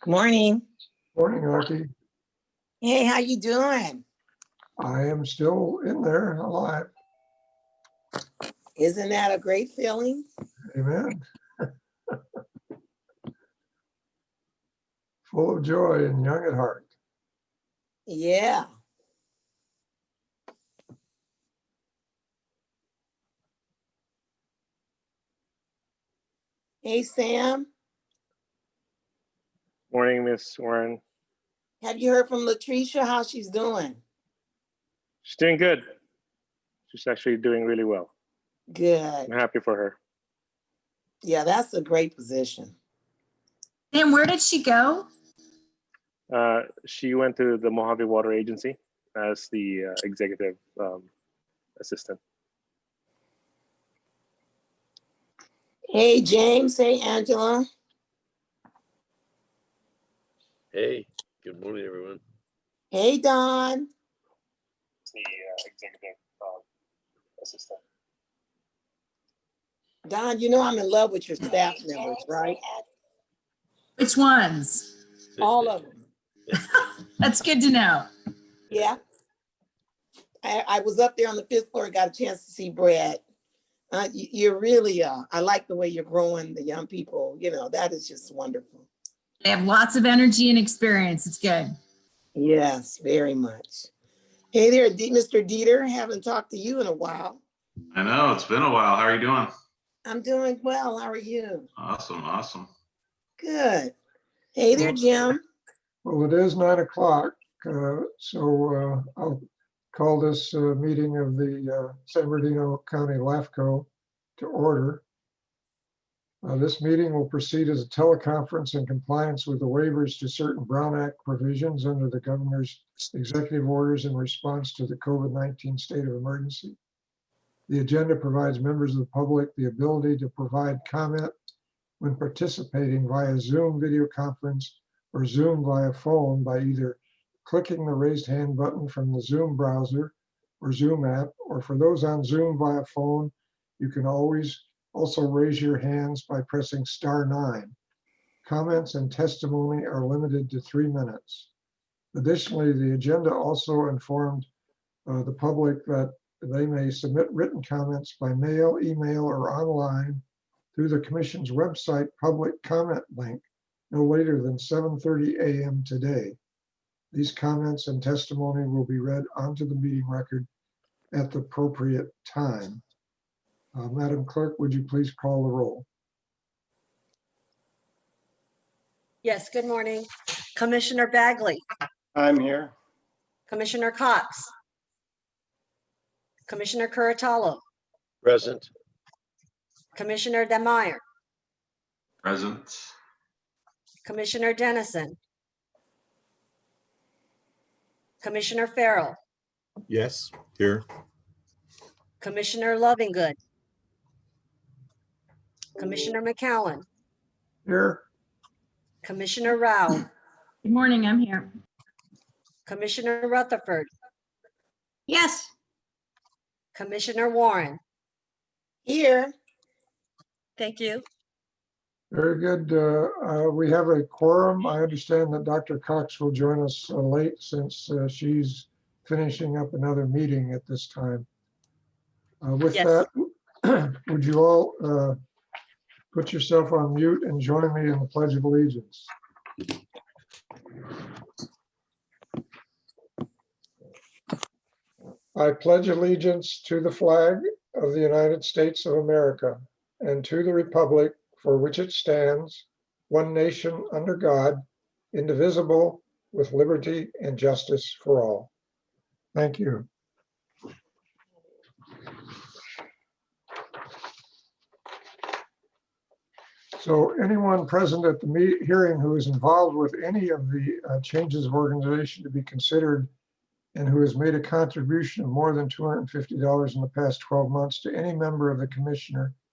Morning. Morning, Archie. Hey, how you doing? I am still in there, alive. Isn't that a great feeling? Amen. Full of joy and young at heart. Yeah. Hey, Sam. Morning, Miss Warren. Have you heard from Latricia how she's doing? She's doing good. She's actually doing really well. Good. I'm happy for her. Yeah, that's a great position. And where did she go? She went to the Mojave Water Agency as the executive assistant. Hey, James. Hey, Angela. Hey, good morning, everyone. Hey, Don. The executive assistant. Don, you know I'm in love with your staff members, right? Which ones? All of them. That's good to know. Yeah. I was up there on the 5th floor and got a chance to see Brad. You're really, I like the way you're growing the young people. You know, that is just wonderful. They have lots of energy and experience. It's good. Yes, very much. Hey there, Mr. Dieter. Haven't talked to you in a while. I know, it's been a while. How are you doing? I'm doing well. How are you? Awesome, awesome. Good. Hey there, Jim. Well, it is 9 o'clock, so I'll call this meeting of the San Bernardino County LAFCO to order. This meeting will proceed as a teleconference in compliance with the waivers to certain Brown Act provisions under the governor's executive orders in response to the COVID-19 state of emergency. The agenda provides members of the public the ability to provide comment when participating via Zoom video conference or Zoom via phone by either clicking the raised hand button from the Zoom browser or Zoom app, or for those on Zoom via phone, you can always also raise your hands by pressing *9. Comments and testimony are limited to 3 minutes. Additionally, the agenda also informed the public that they may submit written comments by mail, email, or online through the Commission's website public comment link no later than 7:30 a.m. today. These comments and testimony will be read onto the meeting record at the appropriate time. Madam Clerk, would you please call the roll? Yes, good morning. Commissioner Bagley, I'm here. Commissioner Cox, Commissioner Curatolo, Present. Commissioner Demeyer, Present. Commissioner Dennison, Commissioner Farrell, Yes, here. Commissioner Lovingood, Commissioner McCowan, Here. Commissioner Rao, Good morning. I'm here. Commissioner Rutherford, Yes. Commissioner Warren. Here. Thank you. Very good. We have a quorum. I understand that Dr. Cox will join us late since she's finishing up another meeting at this time. With Yes. that, would you all put yourself on mute and join me in the Pledge of Allegiance? I pledge allegiance to the flag of the United States of America and to the republic for which it stands, one nation under God, indivisible, with liberty and justice for all. Thank you. So anyone present at the hearing who is involved with any of the changes of organization to be considered and who has made a contribution of more than $250 in the past 12 months to any member of the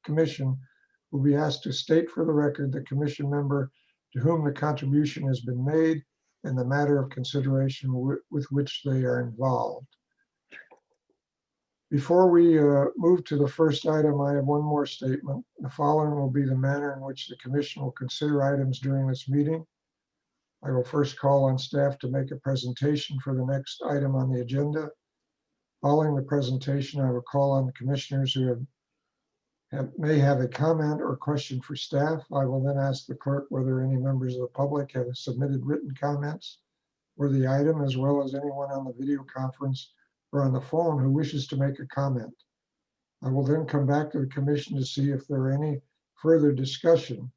commission will be asked to state for the record the commission member to whom the contribution has been made and the matter of consideration with which they are involved. Before we move to the first item, I have one more statement. The following will be the manner in which the commission will consider items during this meeting. I will first call on staff to make a presentation for the next item on the agenda. Following the presentation, I will call on the commissioners who may have a comment or question for staff. I will then ask the clerk whether any members of the public have submitted written comments for the item, as well as anyone on the video conference or on the phone who wishes to make a comment. I will then come back to the commission to see if there are any further discussion.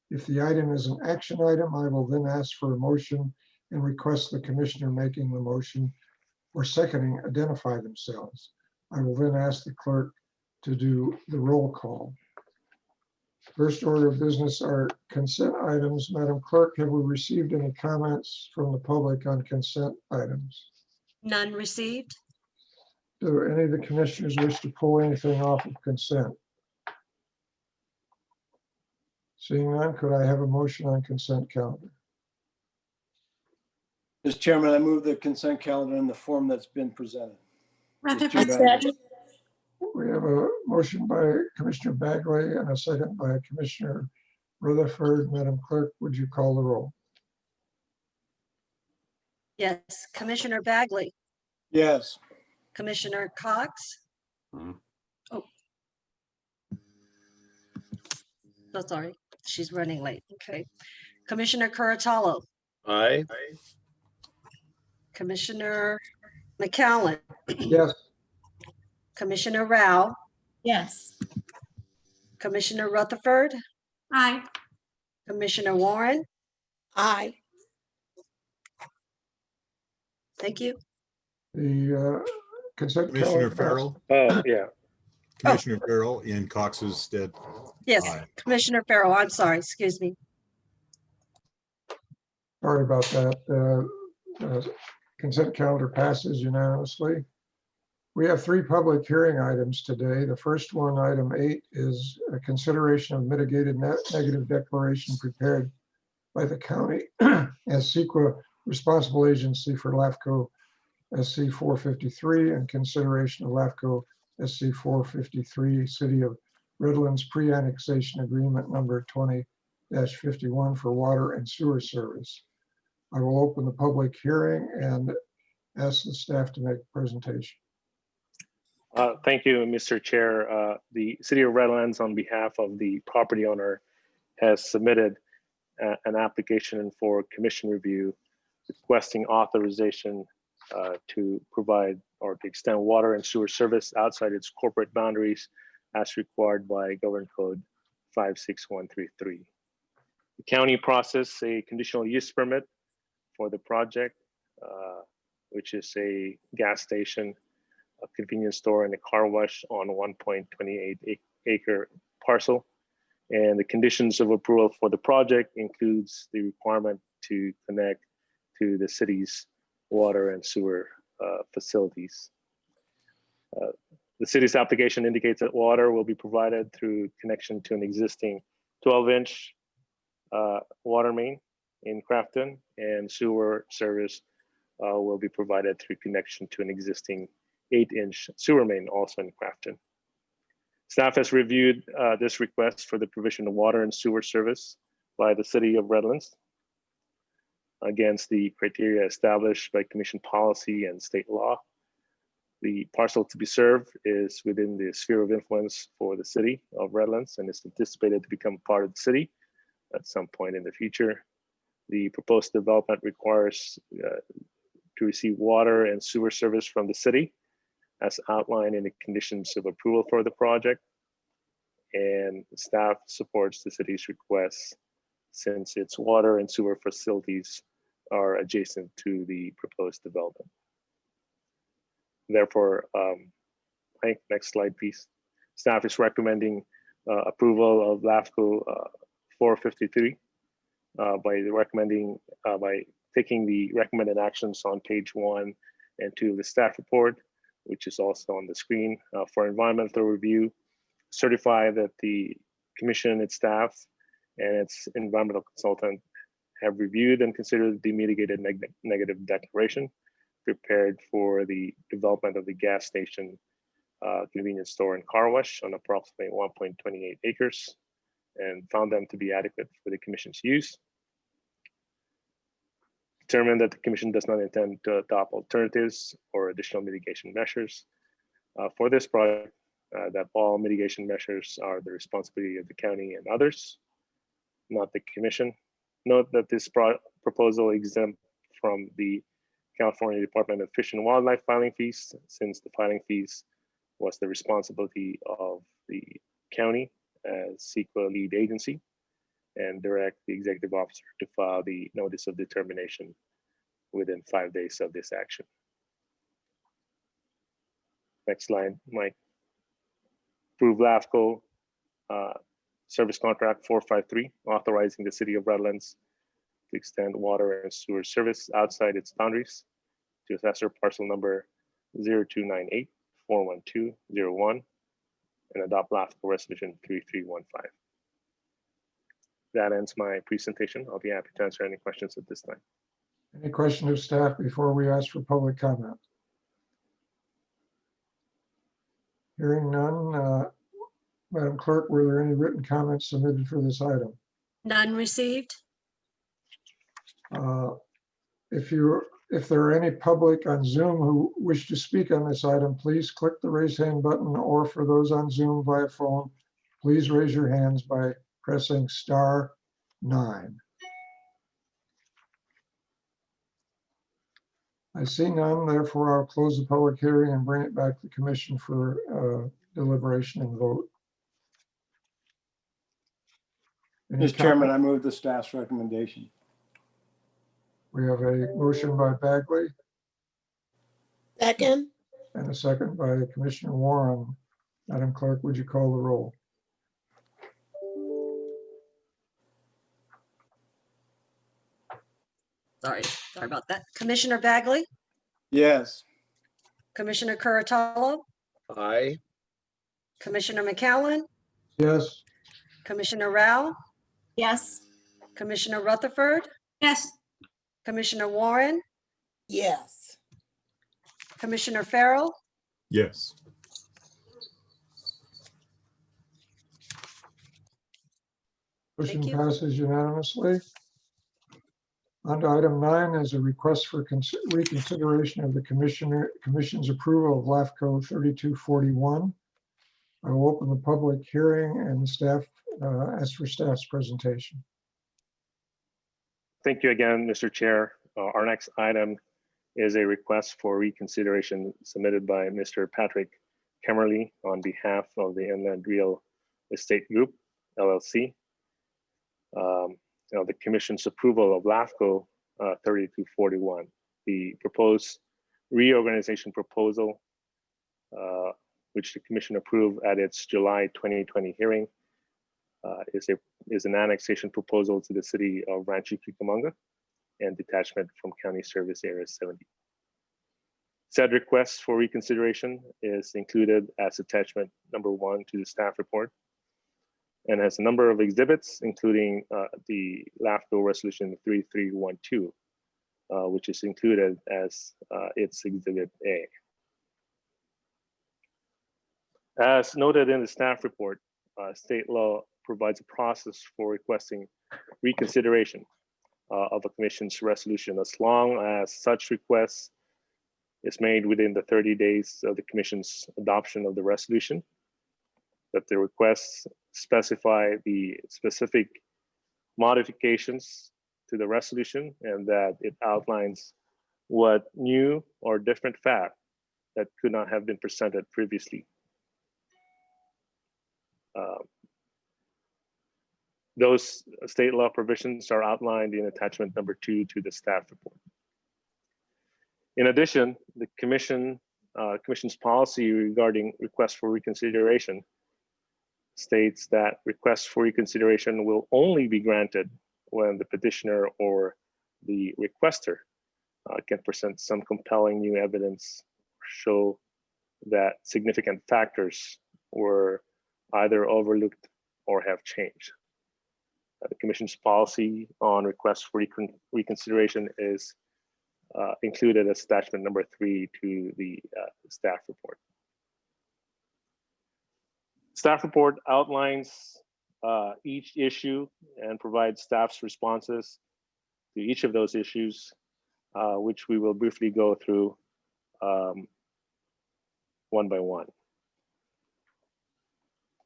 If the item is an action item, I will then ask for a motion and request the commissioner making the motion or seconding identify themselves. I will then ask the clerk to do the roll call. First order of business are consent items. Madam Clerk, have we received any comments from the public on consent items? None received. Do any of the commissioners wish to pull anything off of consent? Seeing none, could I have a motion on consent calendar? Mr. Chairman, I move the consent calendar in the form that's been presented. Rutherford. Mr. Bagley. We have a motion by Commissioner Bagley and a second by Commissioner Rutherford. Madam Clerk, would you call the roll? Yes, Commissioner Bagley, Yes. Commissioner Cox. Mhm. Oh. So sorry, she's running late. Okay. Commissioner Curatolo, Aye. Commissioner McCowan, Yes. Commissioner Rao, Yes. Commissioner Rutherford, Aye. Commissioner Warren. Aye. Thank you. The consent Commissioner calendar. Farrell, Oh, yeah. Commissioner Farrell in Cox's stead. Yes, Aye. Commissioner Farrell, I'm sorry, excuse me. Sorry about that. Consent calendar passes unanimously. We have three public hearing items today. The first one, item 8, is a consideration of mitigated negative declaration prepared by the county as CEQA responsible agency for LAFCO SC 453 and consideration of LAFCO SC 453 City of Redlands pre-annexation agreement number 20-51 for water and sewer service. I will open the public hearing and ask the staff to make a presentation. Thank you, Mr. Chair. The City of Redlands, on behalf of the property owner, has submitted an application for commission review requesting authorization to provide or to extend water and sewer service outside its corporate boundaries as required by Government Code 56133. The county processed a conditional use permit for the project, which is a gas station, a convenience store, and a car wash on a 1.28 acre parcel. And the conditions of approval for the project includes the requirement to connect to the city's water and sewer facilities. The city's application indicates that water will be provided through connection to an existing 12-inch water main in Crafton, and sewer service will be provided through connection to an existing 8-inch sewer main also in Crafton. Staff has reviewed this request for the provision of water and sewer service by the City of Redlands against the criteria established by commission policy and state law. The parcel to be served is within the sphere of influence for the City of Redlands and is anticipated to become part of the city at some point in the future. The proposed development requires to receive water and sewer service from the city as outlined in the conditions of approval for the project. And staff supports the city's request since its water and sewer facilities are adjacent to the proposed development. Therefore, next slide, please. Staff is recommending approval of LAFCO 453 by taking the recommended actions on page 1 and 2 of the staff report, which is also on the screen. For environmental review, certify that the commission, its staff, and its environmental consultant have reviewed and considered the mitigated negative declaration prepared for the development of the gas station, convenience store, and car wash on approximately 1.28 acres and found them to be adequate for the commission's use. determined that the commission does not intend to adopt alternatives or additional mitigation measures for this project, that all mitigation measures are the responsibility of the county and others, not the commission. Note that this proposal exempt from the California Department of Fish and Wildlife filing fees, since the filing fees was the responsibility of the county as CEQA lead agency, and direct the executive officer to file the notice of determination within 5 days of this action. Next slide, Mike. Approve LAFCO service contract 453, authorizing the city of Redlands to extend water and sewer service outside its boundaries to assessor parcel number 0298-41201 and adopt LAFCO resolution 3315. That ends my presentation. I'll be happy to answer any questions at this time. Any question of staff before we ask for public comment? Hearing none, Madam Clerk, were there any written comments submitted for this item? None received. If there are any public on Zoom who wish to speak on this item, please click the raise hand button, or for those on Zoom via phone, please raise your hands by pressing *9. I see none, therefore I'll close the public hearing and bring it back to the commission for deliberation and vote. Any Mr. Chairman, comment? I move the staff's recommendation. We have a motion by Bagley Second, and a second by Commissioner Warren. Madam Clerk, would you call the roll? Sorry about that. Commissioner Bagley, Yes. Commissioner Curatello, Aye. Commissioner McCowan, Yes. Commissioner Rao, Yes. Commissioner Rutherford, Yes. Commissioner Warren, yes. Commissioner Farrell, Yes. Motion Thank you. passes unanimously. On to item 9 is a request for reconsideration of the commission's approval of LAFCO 3241. I will open the public hearing and staff ask for staff's presentation. Thank you again, Mr. Chair. Our next item is a request for reconsideration submitted by Mr. Patrick Kemmerly on behalf of the Inland Real Estate Group, LLC. The commission's approval of LAFCO 3241. The proposed reorganization proposal, which the commission approved at its July 2020 hearing, is an annexation proposal to the city of Rancho Cucamonga and detachment from County Service Area 70. Said request for reconsideration is included as attachment number 1 to the staff report and has a number of exhibits, including the LAFCO resolution 3312, which is included as its exhibit A. As noted in the staff report, state law provides a process for requesting reconsideration of a commission's resolution as long as such request is made within the 30 days of the commission's adoption of the resolution, that the requests specify the specific modifications to the resolution, and that it outlines what new or different fact that could not have been presented previously. Those state law provisions are outlined in attachment number 2 to the staff report. In addition, the commission's policy regarding requests for reconsideration states that requests for reconsideration will only be granted when the petitioner or the requester can present some compelling new evidence, show that significant factors were either overlooked or have changed. The commission's policy on requests for reconsideration is included as attachment number 3 to the staff report. Staff report outlines each issue and provides staff's responses to each of those issues which we will briefly go through one by one.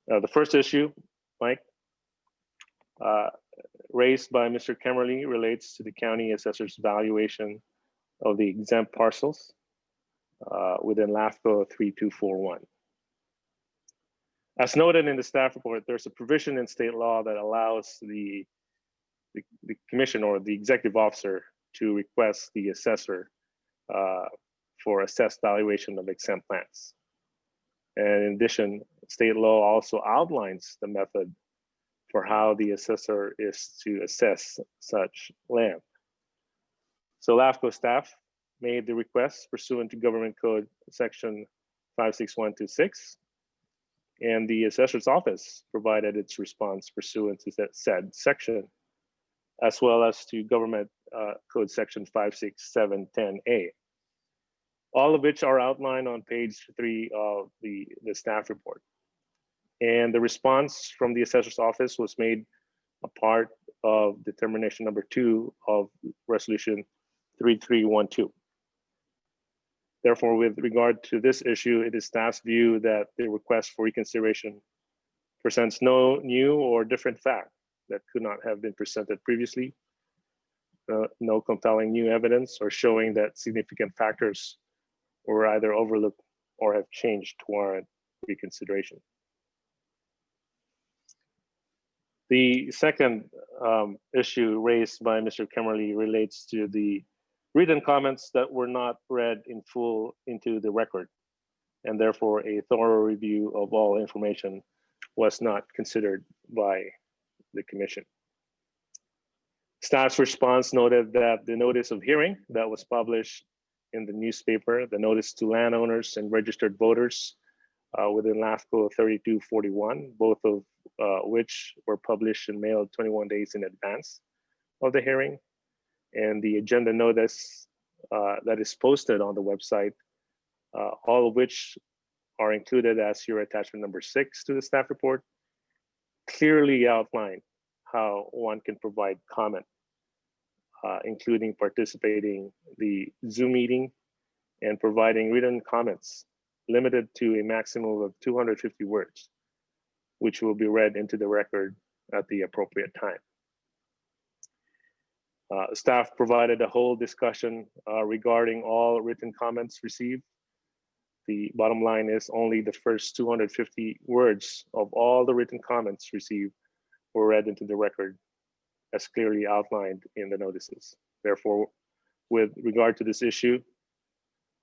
The first issue, Mike, raised by Mr. Kemmerly relates to the county assessor's valuation of the exempt parcels within LAFCO 3241. As noted in the staff report, there's a provision in state law that allows the commission or the executive officer to request the assessor for assessed valuation of exempt lands. And in addition, state law also outlines the method for how the assessor is to assess such land. So LAFCO staff made the request pursuant to Government Code Section 56126, and the assessor's office provided its response pursuant to that said section, as well as to Government Code Section 56710A, all of which are outlined on page 3 of the staff report. And the response from the assessor's office was made a part of determination number 2 of resolution 3312. Therefore, with regard to this issue, it is staff's view that the request for reconsideration presents no new or different fact that could not have been presented previously, no compelling new evidence or showing that significant factors were either overlooked or have changed to warrant reconsideration. The second issue raised by Mr. Kemmerly relates to the written comments that were not read in full into the record, and therefore a thorough review of all information was not considered by the commission. Staff's response noted that the notice of hearing that was published in the newspaper, the notice to landowners and registered voters within LAFCO 3241, both of which were published and mailed 21 days in advance of the hearing, and the agenda notice that is posted on the website, all of which are included as your attachment number 6 to the staff report, clearly outline how one can provide comment, including participating the Zoom meeting and providing written comments limited to a maximum of 250 words, which will be read into the record at the appropriate time. Staff provided a whole discussion regarding all written comments received. The bottom line is only the first 250 words of all the written comments received were read into the record as clearly outlined in the notices. Therefore, with regard to this issue,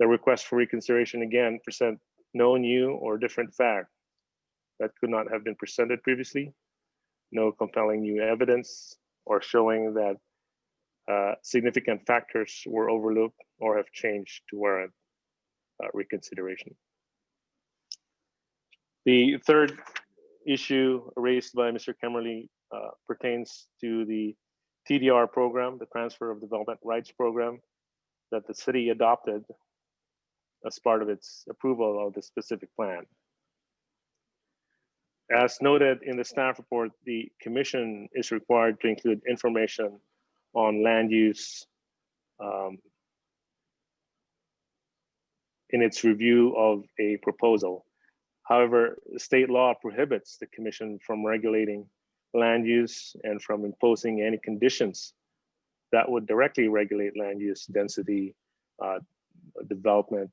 the request for reconsideration again present no new or different fact that could not have been presented previously, no compelling new evidence or showing that significant factors were overlooked or have changed to warrant reconsideration. The third issue raised by Mr. Kemmerly pertains to the TDR program, the Transfer of Development Rights program, that the city adopted as part of its approval of the specific plan. As noted in the staff report, the commission is required to include information on land use in its review of a proposal. However, state law prohibits the commission from regulating land use and from imposing any conditions that would directly regulate land use, density, development,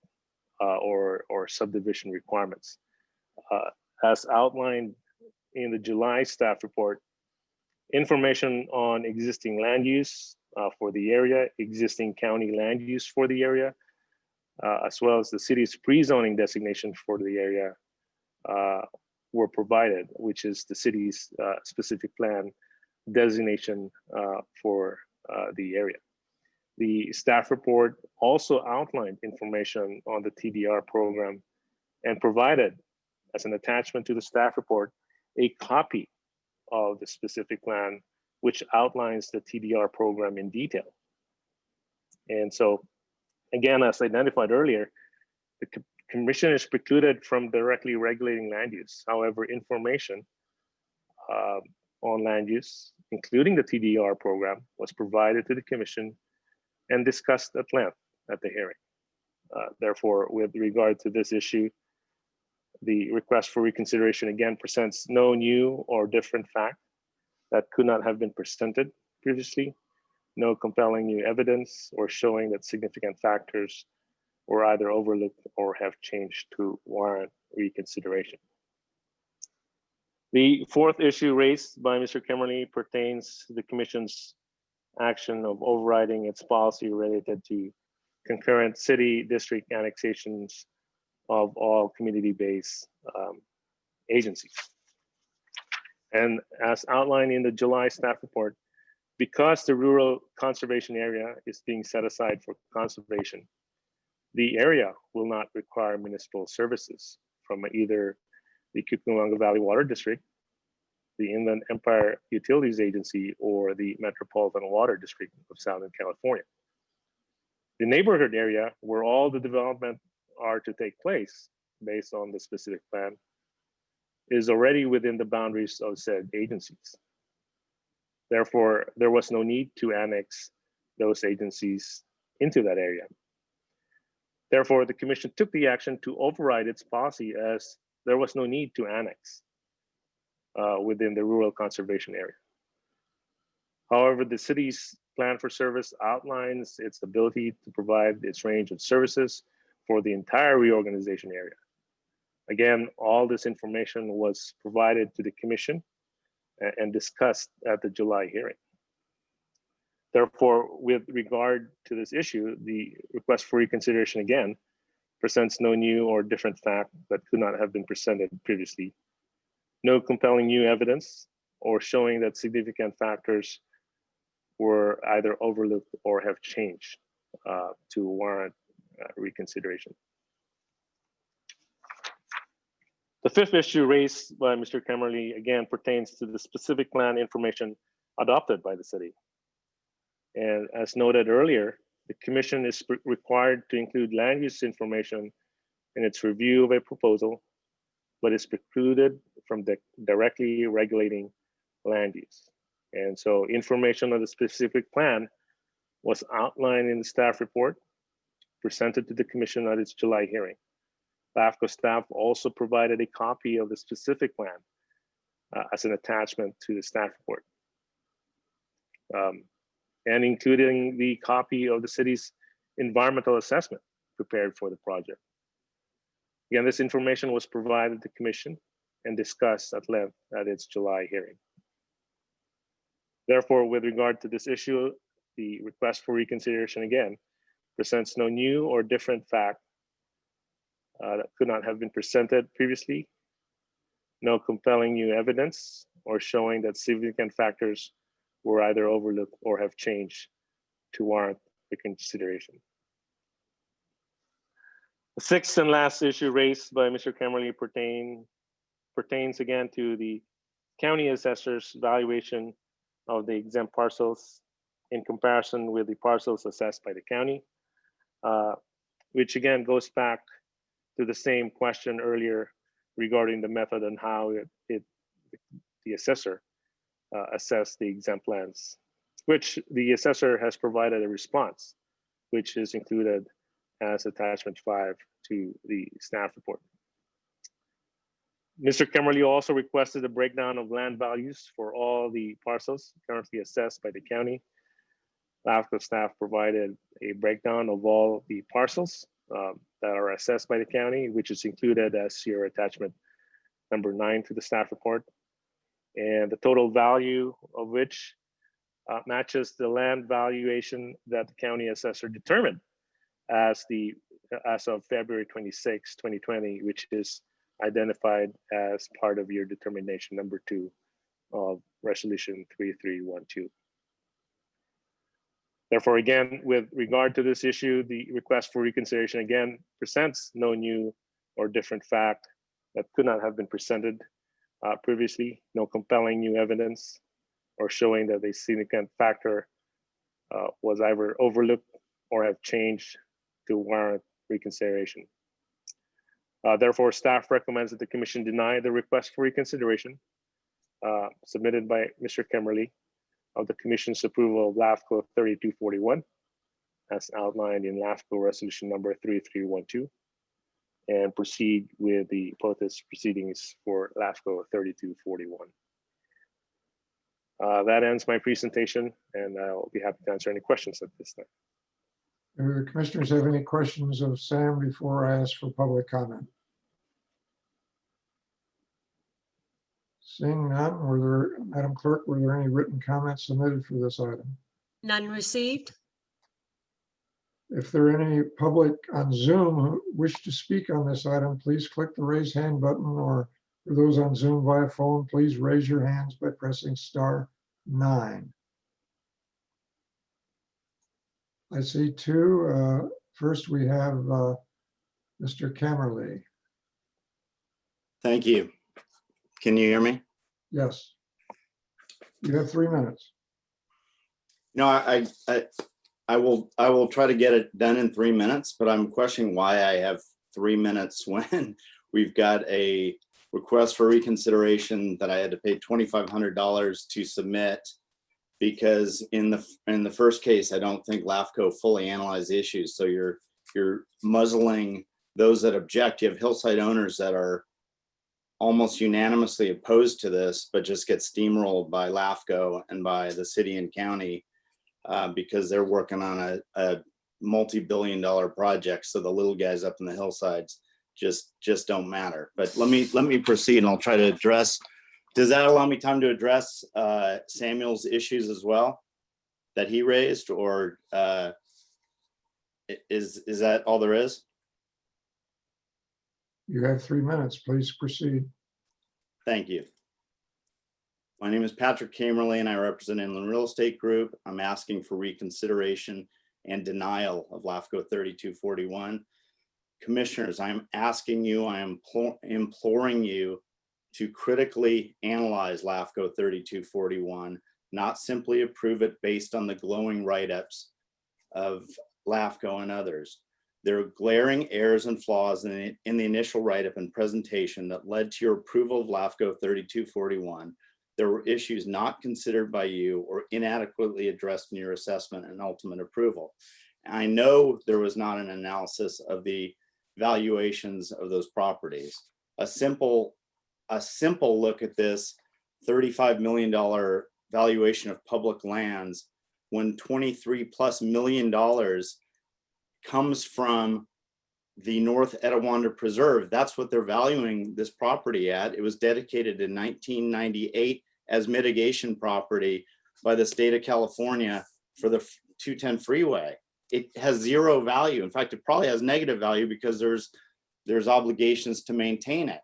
or subdivision requirements. As outlined in the July staff report, information on existing land use for the area, existing county land use for the area, as well as the city's pre-zoning designation for the area were provided, which is the city's specific plan designation for the area. The staff report also outlined information on the TDR program and provided as an attachment to the staff report a copy of the specific plan which outlines the TDR program in detail. And so, again, as identified earlier, the commission is precluded from directly regulating land use. However, information on land use, including the TDR program, was provided to the commission and discussed at length at the hearing. Therefore, with regard to this issue, the request for reconsideration again presents no new or different fact that could not have been presented previously, no compelling new evidence or showing that significant factors were either overlooked or have changed to warrant reconsideration. The fourth issue raised by Mr. Kemmerly pertains to the Commission's action of overriding its policy related to concurrent city district annexations of all community-based agencies. And as outlined in the July staff report, because the rural conservation area is being set aside for conservation, the area will not require municipal services from either the Cucamonga Valley Water District, the Inland Empire Utilities Agency, or the Metropolitan Water District of Southern California. The neighborhood area where all the development are to take place based on the specific plan is already within the boundaries of said agencies. Therefore, there was no need to annex those agencies into that area. Therefore, the Commission took the action to override its policy as there was no need to annex within the rural conservation area. However, the city's plan for service outlines its ability to provide its range of services for the entire reorganization area. Again, all this information was provided to the Commission and discussed at the July hearing. Therefore, with regard to this issue, the request for reconsideration again presents no new or different fact that could not have been presented previously, no compelling new evidence or showing that significant factors were either overlooked or have changed to warrant reconsideration. The fifth issue raised by Mr. Kemmerly again pertains to the specific plan information adopted by the city. And as noted earlier, the Commission is required to include land use information in its review of a proposal, but is precluded from directly regulating land use. And so information on the specific plan was outlined in the staff report presented to the Commission at its July hearing. LAFCO staff also provided a copy of the specific plan as an attachment to the staff report. And including the copy of the city's environmental assessment prepared for the project. Again, this information was provided to the Commission and discussed at length at its July hearing. Therefore, with regard to this issue, the request for reconsideration again presents no new or different fact that could not have been presented previously, no compelling new evidence or showing that significant factors were either overlooked or have changed to warrant reconsideration. The sixth and last issue raised by Mr. Kemmerly pertains again to the county assessor's valuation of the exempt parcels in comparison with the parcels assessed by the county, which again goes back to the same question earlier regarding the method and how the assessor assess the exempt lands, which the assessor has provided a response, which is included as attachment 5 to the staff report. Mr. Kemmerly also requested a breakdown of land values for all the parcels currently assessed by the county. LAFCO staff provided a breakdown of all the parcels that are assessed by the county, which is included as your attachment number 9 to the staff report. And the total value of which matches the land valuation that the county assessor determined as of February 26, 2020, which is identified as part of your determination number 2 of resolution 3312. Therefore, again, with regard to this issue, the request for reconsideration again presents no new or different fact that could not have been presented previously, no compelling new evidence or showing that a significant factor was either overlooked or have changed to warrant reconsideration. Therefore, staff recommends that the Commission deny the request for reconsideration submitted by Mr. Kemmerly of the Commission's approval of LAFCO 3241 as outlined in LAFCO resolution number 3312 and proceed with the protest proceedings for LAFCO 3241. That ends my presentation, and I'll be happy to answer any questions at this time. Do the commissioners have any questions of Sam before I ask for public comment? Seeing none, Madam Clerk, were there any written comments submitted for this item? None received. If there are any public on Zoom who wish to speak on this item, please click the raise hand button, or for those on Zoom via phone, please raise your hands by pressing *9. I see two. First, we have Mr. Kammerly. Thank you. Can you hear me? Yes. You have 3 minutes. No, I will try to get it done in 3 minutes, but I'm questioning why I have 3 minutes when we've got a request for reconsideration that I had to pay $2,500 to submit, because in the first case, I don't think LAFCO fully analyzed the issues. So you're muzzling those that object. You have hillside owners that are almost unanimously opposed to this, but just get steamrolled by LAFCO and by the city and county because they're working on a multi-billion-dollar project. So the little guys up in the hillsides just don't matter. But let me proceed, and I'll try to address. Does that allow me time to address Samuel's issues as well that he raised, or is that all there is? You have 3 minutes. Please proceed. Thank you. My name is Patrick Kamerly, and I represent Inland Real Estate Group. I'm asking for reconsideration and denial of LAFCO 3241. Commissioners, I'm asking you, I am imploring you to critically analyze LAFCO 3241, not simply approve it based on the glowing write-ups of LAFCO and others. There are glaring errors and flaws in the initial write-up and presentation that led to your approval of LAFCO 3241. There were issues not considered by you or inadequately addressed in your assessment and ultimate approval. I know there was not an analysis of the valuations of those properties. A simple look at this $35 million valuation of public lands, when $23+ million comes from the North Etiwanda Preserve. That's what they're valuing this property at. It was dedicated in 1998 as mitigation property by the state of California for the 210 freeway. It has zero value. In fact, it probably has negative value because there's obligations to maintain it.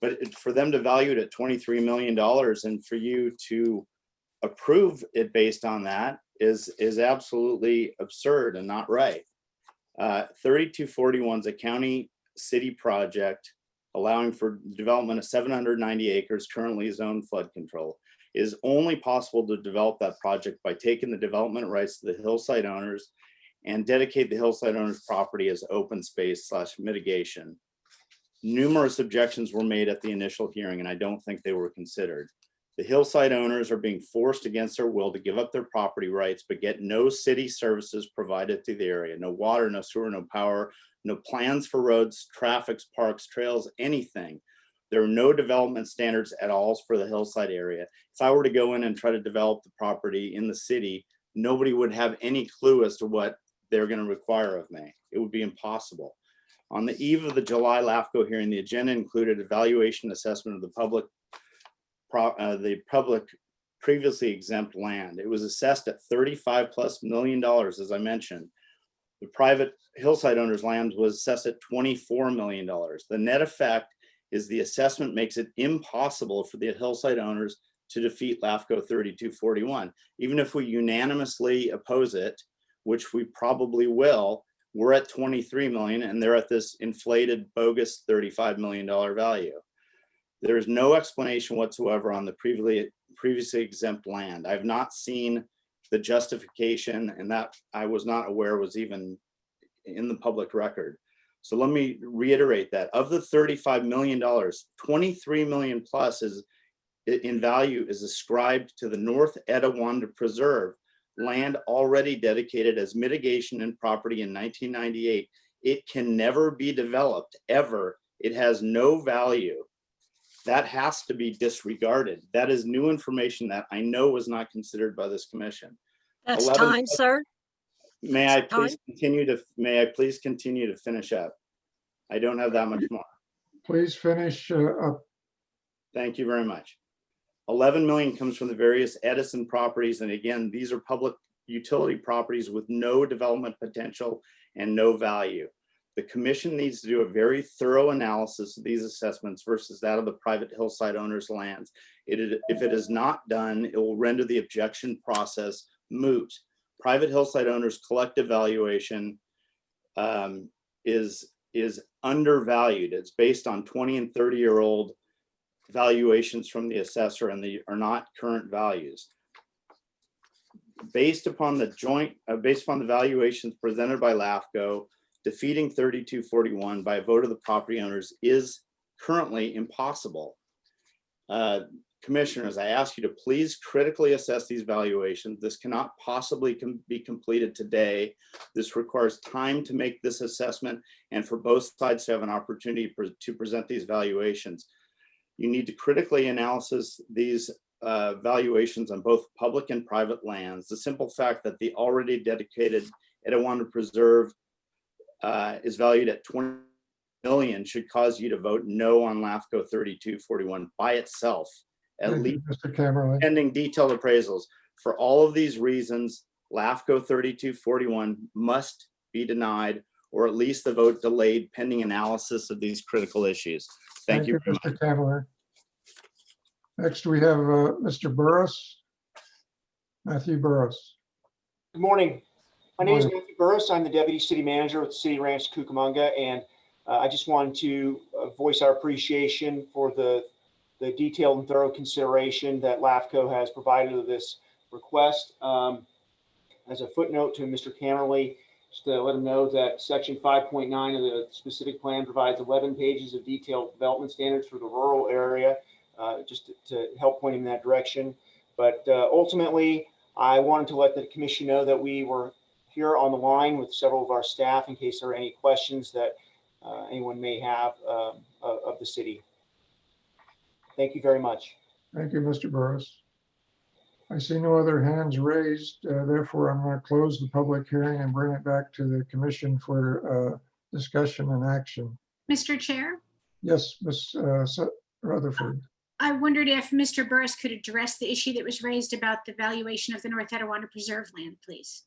But for them to value it at $23 million and for you to approve it based on that is absolutely absurd and not right. 3241 is a county city project allowing for development of 790 acres currently zoned flood control. It is only possible to develop that project by taking the development rights to the hillside owners and dedicate the hillside owners property as open space / mitigation. Numerous objections were made at the initial hearing, and I don't think they were considered. The hillside owners are being forced against their will to give up their property rights, but get no city services provided to the area. No water, no sewer, no power, no plans for roads, traffic, parks, trails, anything. There are no development standards at all for the hillside area. If I were to go in and try to develop the property in the city, nobody would have any clue as to what they're going to require of me. It would be impossible. On the eve of the July LAFCO hearing, the agenda included evaluation assessment of the public previously exempt land. It was assessed at $35+ million, as I mentioned. The private hillside owners' land was assessed at $24 million. The net effect is the assessment makes it impossible for the hillside owners to defeat LAFCO 3241. Even if we unanimously oppose it, which we probably will, we're at 23 million and they're at this inflated, bogus $35 million value. There is no explanation whatsoever on the previously exempt land. I've not seen the justification, and that I was not aware was even in the public record. So let me reiterate that of the $35 million, 23 million plus is in value is ascribed to the North Etiwanda Preserve. land already dedicated as mitigation and property in 1998. It can never be developed, ever. It has no value. That has to be disregarded. That is new information that I know was not considered by this commission. That's 11 time, sir. May I please Time. continue to finish up? I don't have that much more. Please finish up. Thank you very much. 11 million comes from the various Edison properties. And again, these are public utility properties with no development potential and no value. The commission needs to do a very thorough analysis of these assessments versus that of the private hillside owners' lands. If it is not done, it will render the objection process moot. Private hillside owners' collective valuation is undervalued. It's based on 20 and 30-year-old valuations from the assessor, and they are not current values. Based upon the valuations presented by LAFCO, defeating 3241 by a vote of the property owners is currently impossible. Commissioners, I ask you to please critically assess these valuations. This cannot possibly be completed today. This requires time to make this assessment and for both sides to have an opportunity to present these valuations. You need to critically analyze these valuations on both public and private lands. The simple fact that the already dedicated Etiwanda Preserve is valued at 20 million should cause you to vote no on LAFCO 3241 by itself, at least Mr. Camerly. pending detailed appraisals. For all of these reasons, LAFCO 3241 must be denied, or at least the vote delayed pending analysis of these critical issues. Thank you very much. Mr. Camerly. Next, we have Mr. Burris. Matthew Burris. Good morning. My name is Morning. Matthew Burris. I'm the Deputy City Manager with City Ranch Cucamonga, and I just wanted to voice our appreciation for the detailed and thorough consideration that LAFCO has provided of this request. As a footnote to Mr. Camerly, just to let him know that Section 5.9 of the specific plan provides 11 pages of detailed development standards for the rural area, just to help point him in that direction. But ultimately, I wanted to let the commission know that we were here on the line with several of our staff in case there are any questions that anyone may have of the city. Thank you very much. Thank you, Mr. Burris. I see no other hands raised. Therefore, I'm going to close the public hearing and bring it back to the commission for discussion and action. Mr. Chair, Yes, Ms. Rutherford. I wondered if Mr. Burris could address the issue that was raised about the valuation of the North Etiwanda Preserve land, please.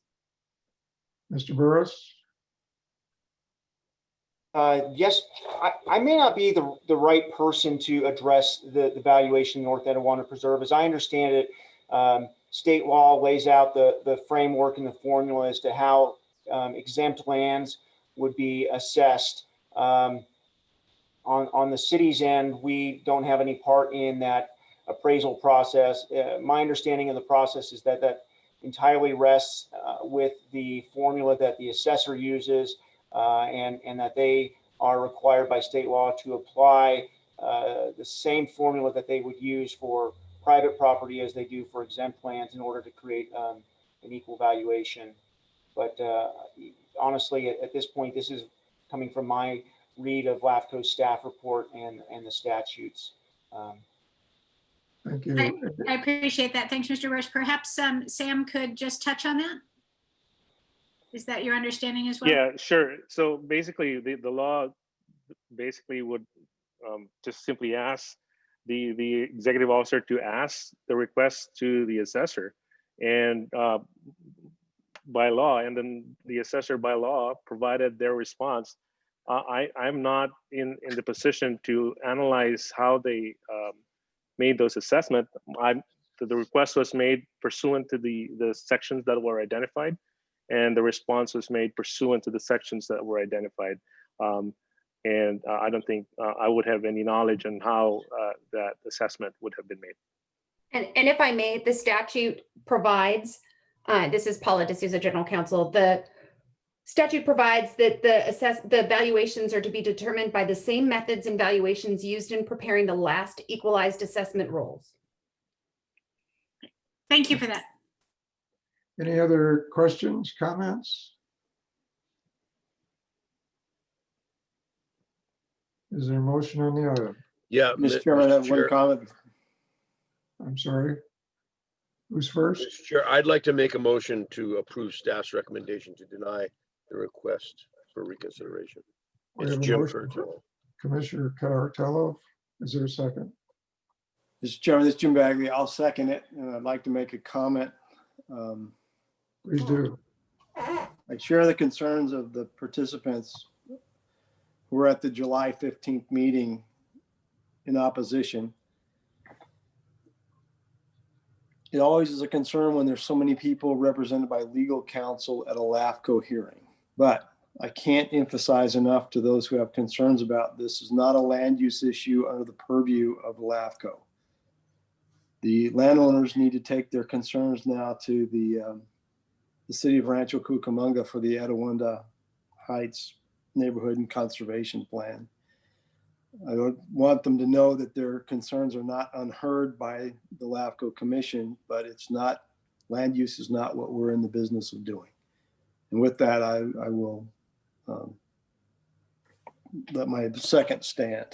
Mr. Burris? Yes, I may not be the right person to address the valuation of North Etiwanda Preserve. As I understand it, state law lays out the framework and the formula as to how exempt lands would be assessed. On the city's end, we don't have any part in that appraisal process. My understanding of the process is that entirely rests with the formula that the assessor uses, and that they are required by state law to apply the same formula that they would use for private property as they do for exempt lands in order to create an equal valuation. But honestly, at this point, this is coming from my read of LAFCO's staff report and the statutes. Thank you. I appreciate that. Thanks, Mr. Burris. Perhaps Sam could just touch on that. Is that your understanding as well? Yeah, sure. So basically, the law basically would just simply ask the executive officer to ask the request to the assessor, and by law, and then the assessor by law provided their response. I'm not in the position to analyze how they made those assessments. The request was made pursuant to the sections that were identified, and the response was made pursuant to the sections that were identified. And I don't think I would have any knowledge on how that assessment would have been made. And if I may, the statute provides, this is Paula D'Souza, General Counsel, the statute provides that the valuations are to be determined by the same methods and valuations used in preparing the last equalized assessment rules. Thank you for that. Any other questions, comments? Is there a motion on the item? Yeah. Mr. Chairman, I have one Chair- comment. I'm sorry. Who's first? Mr. Chair, I'd like to make a motion to approve staff's recommendation to deny the request for reconsideration. We It's have a Jim motion. Curto. Commissioner Cartello. Is there a second? Mr. Chairman, this is Jim Bagley. I'll second it, and I'd like to make a comment. Please do. I share the concerns of the participants who were at the July 15th meeting in opposition. It always is a concern when there's so many people represented by legal counsel at a LAFCO hearing. But I can't emphasize enough to those who have concerns about this is not a land use issue under the purview of LAFCO. The landowners need to take their concerns now to the city of Rancho Cucamonga for the Etowanda Heights Neighborhood and Conservation Plan. I don't want them to know that their concerns are not unheard by the LAFCO Commission, but it's not, land use is not what we're in the business of doing. And with that, I will let my second stand.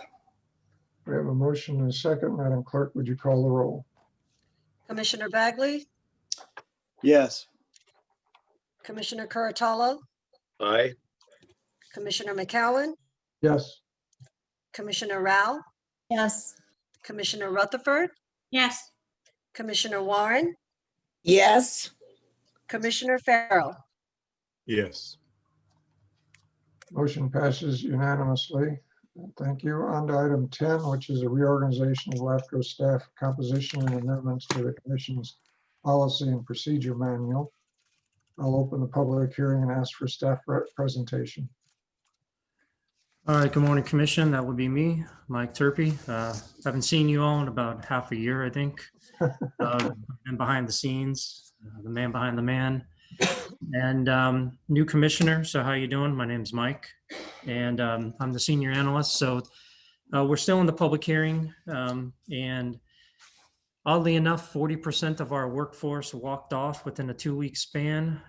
We have a motion and a second. Madam Clerk, would you call the roll? Commissioner Bagley, Yes. Commissioner Curatolo, Aye. Commissioner McCowan, Yes. Commissioner Rao, Yes. Commissioner Rutherford, Yes. Commissioner Warren, Yes. Commissioner Farrell. Yes. Motion passes unanimously. Thank you. On to item 10, which is a reorganization of LAFCO staff composition and amendments to the Commission's policy and procedure manual. I'll open the public hearing and ask for staff presentation. All right, good morning, Commission. That would be me, Mike Turpey. Haven't seen you all in about half a year, I think. Been behind the scenes, the man behind the man. And new commissioner, so how you doing? My name's Mike, and I'm the senior analyst. So we're still in the public hearing, and oddly enough, 40% of our workforce walked off within a 2-week span.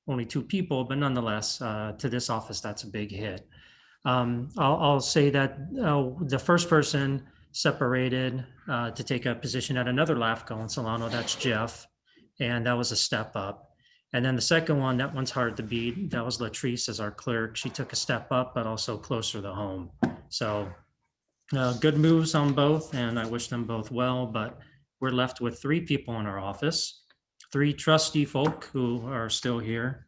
Only 2 people, but nonetheless, to this office, that's a big hit. I'll say that the first person separated to take a position at another LAFCO in Solano, that's Jeff, and that was a step up. And then the second one, that one's hard to beat. That was Latrice as our clerk. She took a step up, but also closer to home. So good moves on both, and I wish them both well, but we're left with 3 people in our office, 3 trustee folk who are still here.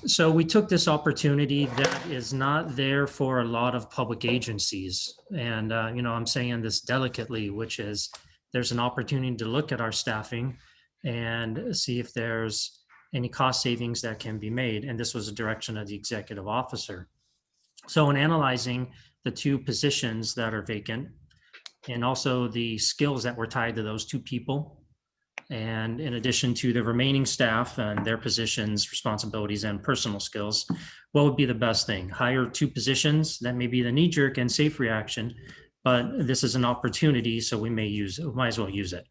So we took this opportunity that is not there for a lot of public agencies. And, I'm saying this delicately, which is there's an opportunity to look at our staffing and see if there's any cost savings that can be made. And this was a direction of the executive officer. So in analyzing the 2 positions that are vacant and also the skills that were tied to those 2 people, and in addition to the remaining staff and their positions, responsibilities, and personal skills, what would be the best thing? Hire 2 positions. That may be the knee-jerk and safe reaction, but this is an opportunity, so we might as well use it.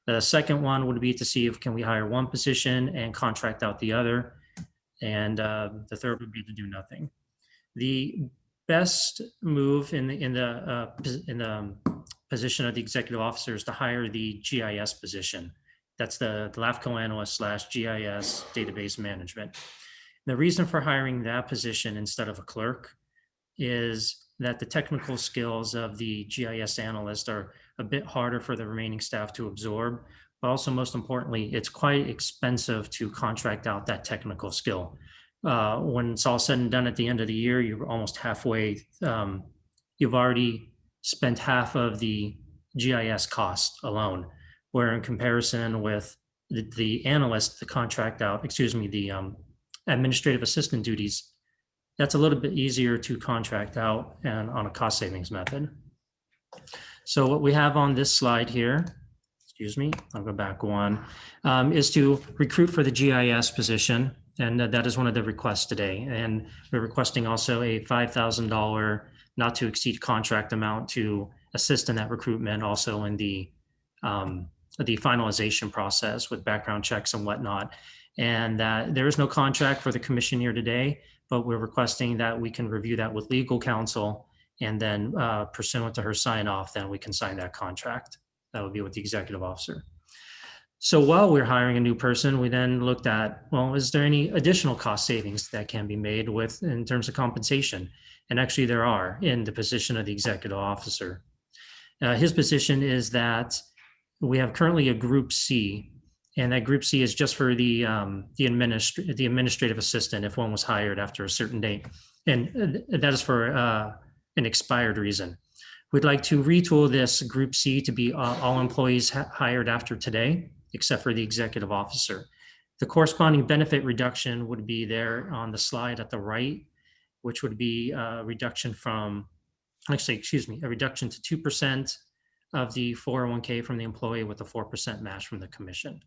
The second one would be to see if can we hire 1 position and contract out the other, and the third would be to do nothing. The best move in the position of the executive officer is to hire the GIS position. That's the LAFCO analyst / GIS database management. The reason for hiring that position instead of a clerk is that the technical skills of the GIS analyst are a bit harder for the remaining staff to absorb, but also most importantly, it's quite expensive to contract out that technical skill. When it's all said and done at the end of the year, you're almost halfway, you've already spent half of the GIS cost alone, where in comparison with the analyst, the contract out, the administrative assistant duties, that's a little bit easier to contract out and on a cost savings method. So what we have on this slide here, I'll go back one, is to recruit for the GIS position. And that is one of the requests today. And we're requesting also a $5,000 not to exceed contract amount to assist in that recruitment, also in the the finalization process with background checks and whatnot. And there is no contract for the commission here today, but we're requesting that we can review that with legal counsel, and then pursuant to her sign off, then we can sign that contract. That would be with the executive officer. So while we're hiring a new person, we then looked at, well, is there any additional cost savings that can be made with in terms of compensation? And actually there are in the position of the executive officer. His position is that we have currently a Group C, and that Group C is just for the administrative assistant if one was hired after a certain date. And that is for an expired reason. We'd like to retool this Group C to be all employees hired after today, except for the executive officer. The corresponding benefit reduction would be there on the slide at the right, which would be a reduction from, actually, excuse me, a reduction to 2% of the 401k from the employee with a 4% match from the commission.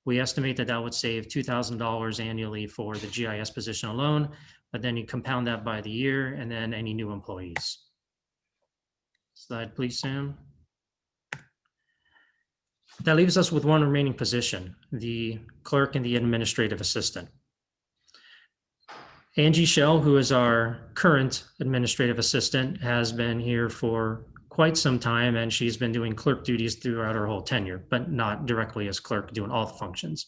We estimate that that would save $2,000 annually for the GIS position alone, but then you compound that by the year and then any new employees. Slide, please, Sam. That leaves us with one remaining position, the clerk and the administrative assistant. Angie Shell, who is our current administrative assistant, has been here for quite some time, and she's been doing clerk duties throughout her whole tenure, but not directly as clerk, doing all the functions.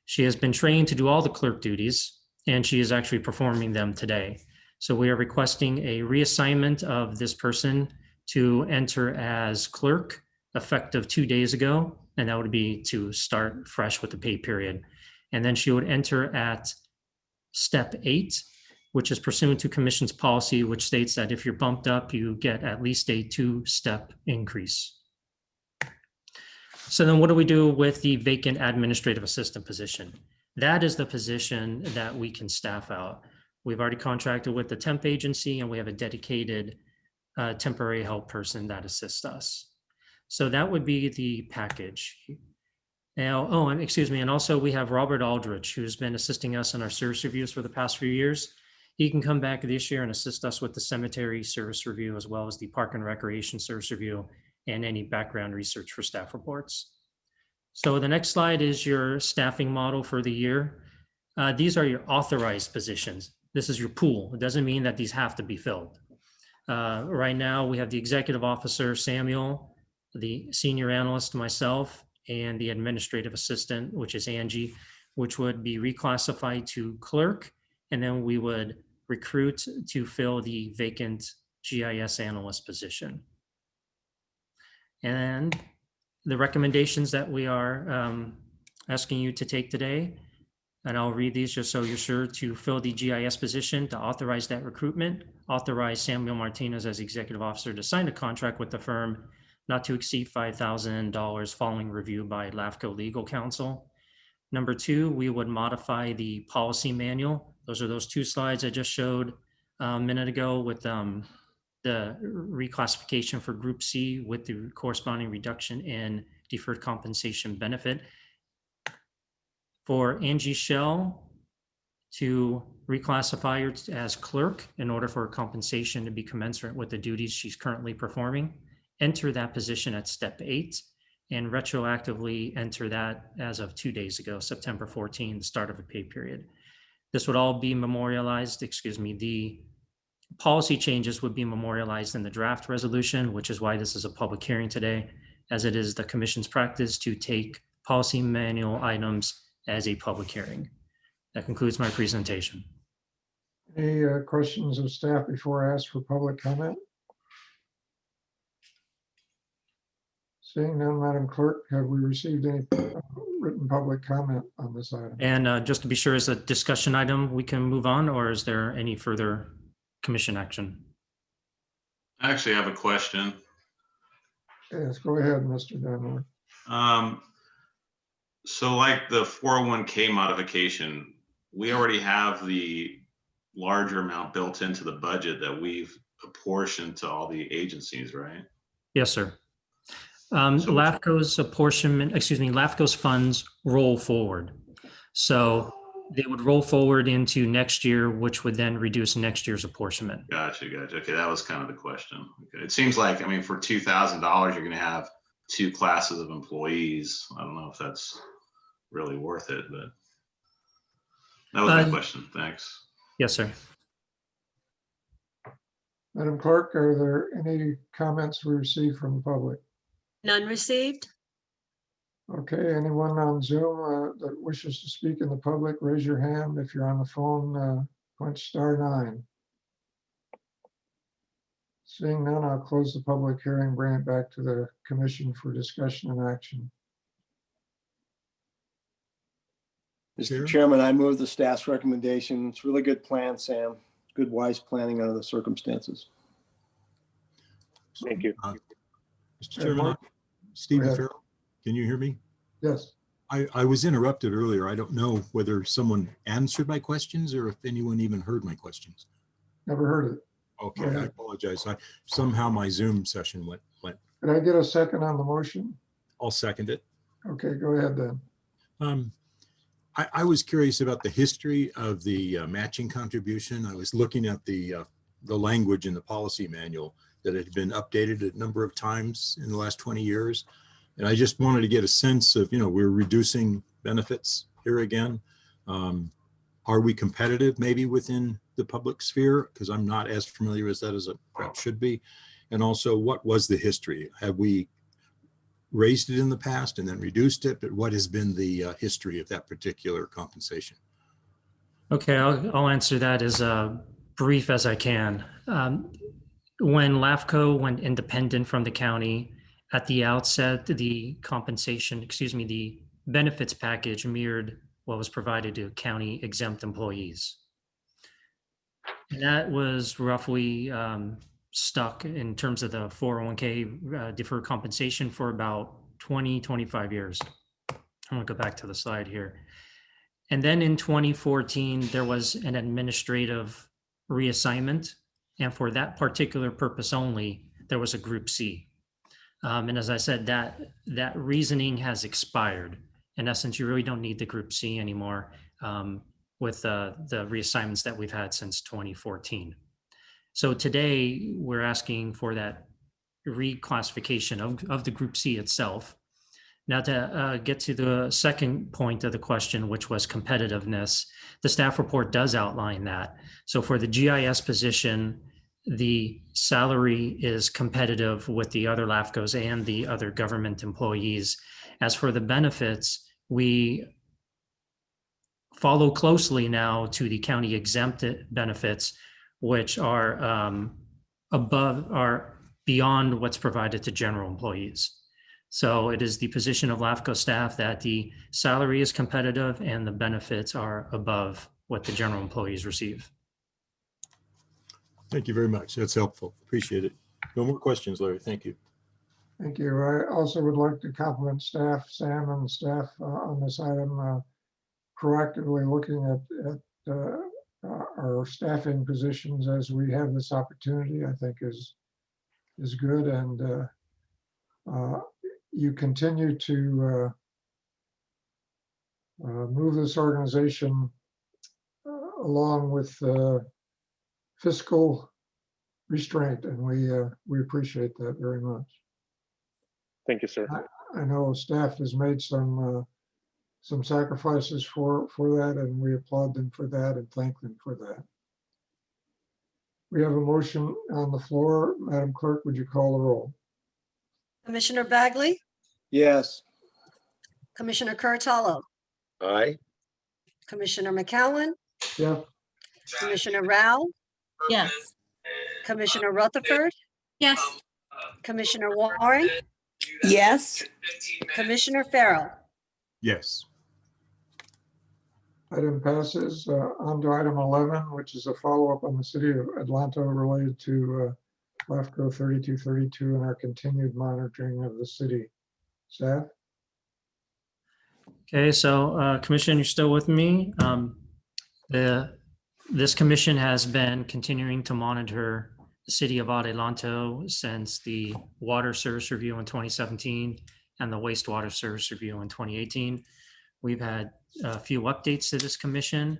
She has been trained to do all the clerk duties, and she is actually performing them today. So we are requesting a reassignment of this person to enter as clerk effective 2 days ago, and that would be to start fresh with the pay period. And then she would enter at step 8, which is pursuant to commission's policy, which states that if you're bumped up, you get at least a 2-step increase. So then what do we do with the vacant administrative assistant position? That is the position that we can staff out. We've already contracted with the temp agency, and we have a dedicated temporary help person that assists us. So that would be the package. Now, oh, and excuse me, and also we have Robert Aldrich, who's been assisting us in our service reviews for the past few years. He can come back this year and assist us with the cemetery service review, as well as the park and recreation service review and any background research for staff reports. So the next slide is your staffing model for the year. These are your authorized positions. This is your pool. It doesn't mean that these have to be filled. Right now, we have the executive officer, Samuel, the senior analyst, myself, and the administrative assistant, which is Angie, which would be reclassified to clerk, and then we would recruit to fill the vacant GIS analyst position. And the recommendations that we are asking you to take today, and I'll read these just so you're sure: to fill the GIS position, to authorize that recruitment, authorize Samuel Martinez as executive officer to sign a contract with the firm not to exceed $5,000 following review by LAFCO legal counsel. Number 2, we would modify the policy manual. Those are those 2 slides I just showed a minute ago with the reclassification for Group C with the corresponding reduction in deferred compensation benefit. For Angie Shell, to reclassify her as clerk in order for her compensation to be commensurate with the duties she's currently performing. Enter that position at step 8 and retroactively enter that as of 2 days ago, September 14, the start of a pay period. This would all be memorialized, the policy changes would be memorialized in the draft resolution, which is why this is a public hearing today, as it is the commission's practice to take policy manual items as a public hearing. That concludes my presentation. Any questions of staff before I ask for public comment? Seeing none, Madam Clerk, have we received any written public comment on this item? And just to be sure, is a discussion item we can move on, or is there any further commission action? I actually have a question. Yes, go ahead, Mr. Dunmore. So like the 401k modification, we already have the larger amount built into the budget that we've apportioned to all the agencies, right? Yes, sir. LAFCO's apportionment, LAFCO's funds roll forward. So they would roll forward into next year, which would then reduce next year's apportionment. Gotcha. Okay, that was kind of the question. Okay. It seems like, I mean, for $2,000, you're going to have 2 classes of employees. I don't know if that's really worth it, but that was my question. Thanks. Yes, sir. Madam Clerk, are there any comments we received from the public? None received? Okay, anyone on Zoom that wishes to speak in the public, raise your hand. If you're on the phone, punch *9. Seeing none, I'll close the public hearing, bring it back to the commission for discussion and action. Mr. Chairman, I move the staff's recommendation. It's a really good plan, Sam. Good, wise planning under the circumstances. Thank you. Mr. Chairman, Stephen Farrell, can you hear me? Yes. I was interrupted earlier. I don't know whether someone answered my questions or if anyone even heard my questions. Never heard it. Okay, I apologize. Somehow my Zoom session went. Can I get a second on the motion? I'll second it. Okay, go ahead then. I was curious about the history of the matching contribution. I was looking at the language in the policy manual that had been updated a number of times in the last 20 years. And I just wanted to get a sense of, we're reducing benefits here again. Are we competitive maybe within the public sphere? Because I'm not as familiar as that as I perhaps should be. And also, what was the history? Have we raised it in the past and then reduced it? But what has been the history of that particular compensation? Okay, I'll answer that as brief as I can. When LAFCO went independent from the county, at the outset, the the benefits package mirrored what was provided to county exempt employees. And that was roughly stuck in terms of the 401k deferred compensation for about 25 years. I'm gonna go back to the slide here. And then in 2014, there was an administrative reassignment. And for that particular purpose only, there was a Group C. And as I said, that reasoning has expired. In essence, you really don't need the Group C anymore with the reassignments that we've had since 2014. So today, we're asking for that reclassification of the Group C itself. Now to get to the second point of the question, which was competitiveness, the staff report does outline that. So for the GIS position, the salary is competitive with the other LAFCOs and the other government employees. As for the benefits, we follow closely now to the county exempt benefits, which are beyond what's provided to general employees. So it is the position of LAFCO staff that the salary is competitive and the benefits are above what the general employees receive. Thank you very much. That's helpful. Appreciate it. No more questions, Larry. Thank you. Thank you. I also would like to compliment staff, Sam and the staff on this item, proactively looking at our staffing positions as we have this opportunity, I think is good. And you continue to move this organization along with fiscal restraint, and we appreciate that very much. Thank you, sir. I know staff has made some sacrifices for that, and we applaud them for that and thank them for that. We have a motion on the floor. Madam Clerk, would you call the roll? Commissioner Bagley, Yes. Commissioner Curatello, Aye. Commissioner McCowan, Yeah. Commissioner Rao, Yes. Commissioner Rutherford, Yes. Commissioner Warren, Yes. Commissioner Farrell. Yes. Item passes. On to item 11, which is a follow-up on the City of Atlanta related to LAFCO 3232 and our continued monitoring of the city. Staff? Okay, so Commission, you're still with me. This commission has been continuing to monitor the City of Adelanto since the water service review in 2017 and the wastewater service review in 2018. We've had a few updates to this commission.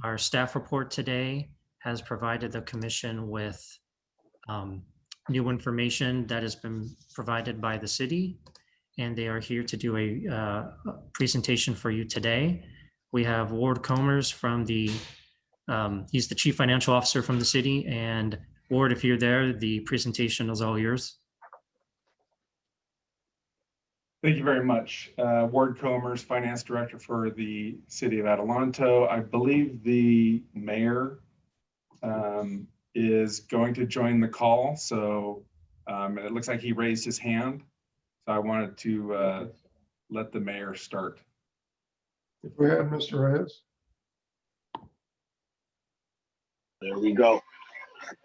Our staff report today has provided the commission with new information that has been provided by the city, and they are here to do a presentation for you today. We have Ward Comers from the, he's the Chief Financial Officer from the city, and Ward, if you're there, the presentation is all yours. Thank you very much. Ward Comers, Finance Director for the City of Adelanto. I believe the mayor is going to join the call. So it looks like he raised his hand. So I wanted to let the mayor start. Go ahead, Mr. Reyes. There we go.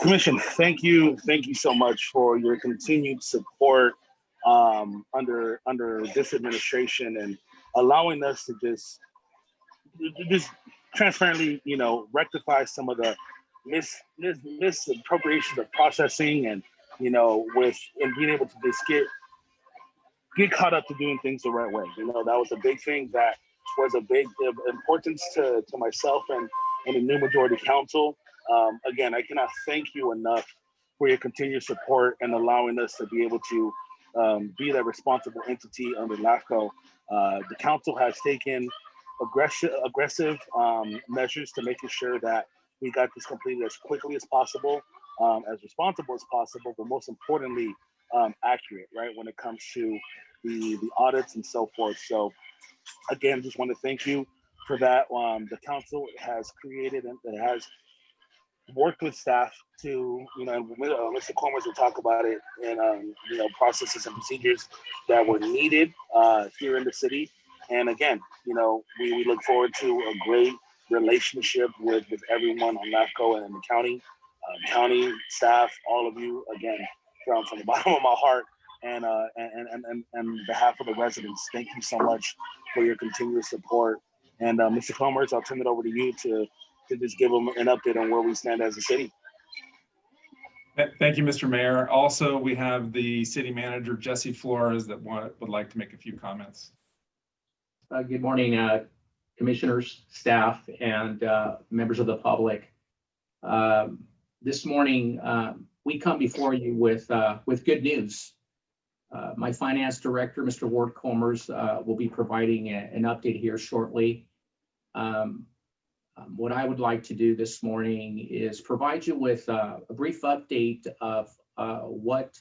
Commission, thank you so much for your continued support under this administration and allowing us to just transparently, rectify some of the misappropriations of processing, and and being able to just get caught up to doing things the right way. That was a big thing that was a big importance to myself and the new majority council. Again, I cannot thank you enough for your continued support and allowing us to be able to be that responsible entity under LAFCO. The council has taken aggressive measures to making sure that we got this completed as quickly as possible, as responsible as possible, but most importantly, accurate, right, when it comes to the audits and so forth. So again, just want to thank you for that. The council has created and it has worked with staff to, Mr. Comers will talk about it, and processes and procedures that were needed here in the city. And again, we look forward to a great relationship with everyone on LAFCO and in the county staff, all of you. Again, from the bottom of my heart and behalf of the residents, thank you so much for your continuous support. And Mr. Comers, I'll turn it over to you to just give them an update on where we stand as a city. Thank you, Mr. Mayor. Also, we have the city manager, Jesse Flores, that would like to make a few comments. Good morning, commissioners, staff, and members of the public. This morning, we come before you with good news. My finance director, Mr. Ward Comers, will be providing an update here shortly. What I would like to do this morning is provide you with a brief update of what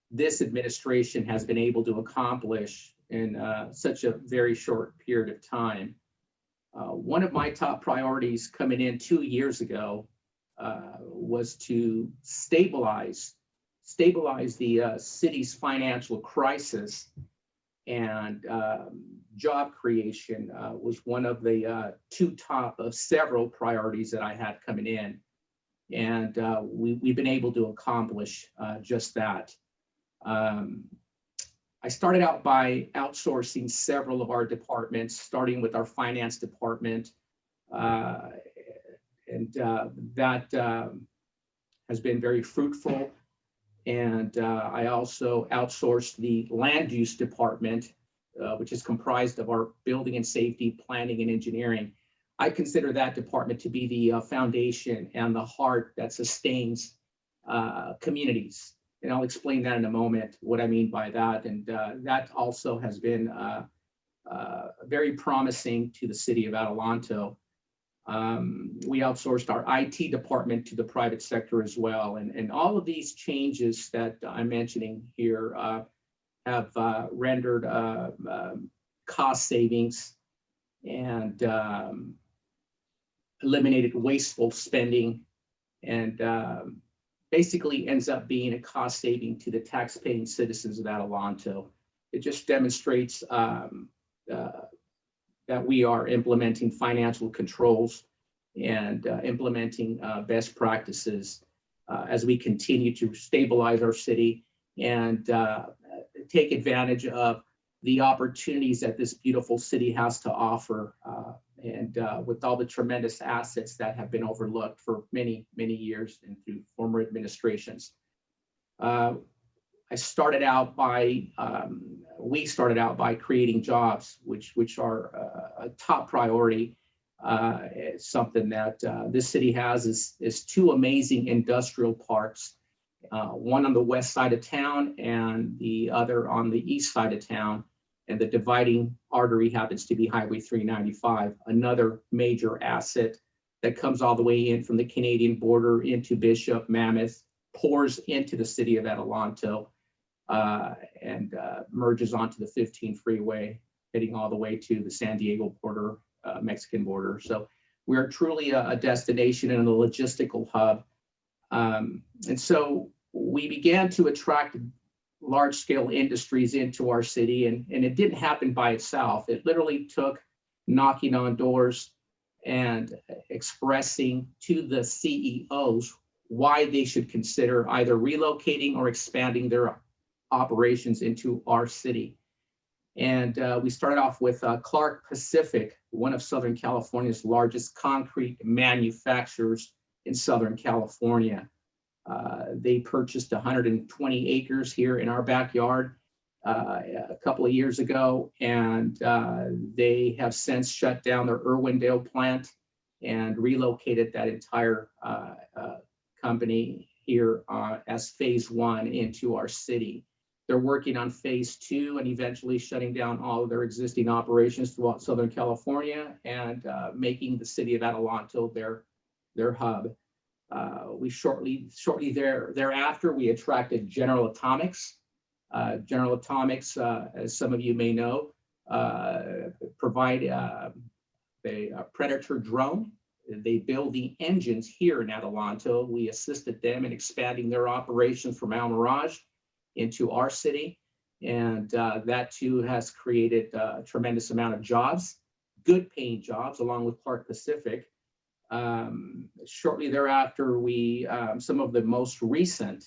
this administration has been able to accomplish in such a very short period of time. One of my top priorities coming in 2 years ago was to stabilize the city's financial crisis, and job creation was one of the two top of several priorities that I had coming in. And we've been able to accomplish just that. I started out by outsourcing several of our departments, starting with our finance department. That has been very fruitful. And I also outsourced the land use department, which is comprised of our building and safety, planning and engineering. I consider that department to be the foundation and the heart that sustains communities. And I'll explain that in a moment, what I mean by that. And that also has been very promising to the city of Adelanto. We outsourced our IT department to the private sector as well. And all of these changes that I'm mentioning here have rendered cost savings and eliminated wasteful spending, and basically ends up being a cost saving to the tax-paying citizens of Adelanto. It just demonstrates that we are implementing financial controls and implementing best practices as we continue to stabilize our city and take advantage of the opportunities that this beautiful city has to offer, and with all the tremendous assets that have been overlooked for many, many years and through former administrations. we started out by creating jobs, which are a top priority. Something that this city has is two amazing industrial parks, one on the west side of town and the other on the east side of town. And the dividing artery happens to be Highway 395, another major asset that comes all the way in from the Canadian border into Bishop, Mammoth, pours into the city of Adelanto, and merges onto the 15 freeway, heading all the way to the San Diego border, Mexican border. So we're truly a destination and a logistical hub. And so we began to attract large-scale industries into our city, and it didn't happen by itself. It literally took knocking on doors and expressing to the CEOs why they should consider either relocating or expanding their operations into our city. And we started off with Clark Pacific, one of Southern California's largest concrete manufacturers in Southern California. They purchased 120 acres here in our backyard a couple of years ago, and they have since shut down their Irwindale plant and relocated that entire company here as phase 1 into our city. They're working on phase 2 and eventually shutting down all of their existing operations throughout Southern California and making the city of Adelanto their hub. We shortly thereafter, we attracted General Atomics. General Atomics, as some of you may know, provide a Predator drone. They build the engines here in Adelanto. We assisted them in expanding their operations from El Mirage into our city. And that too has created a tremendous amount of jobs, good paying jobs, along with Clark Pacific. Shortly thereafter, some of the most recent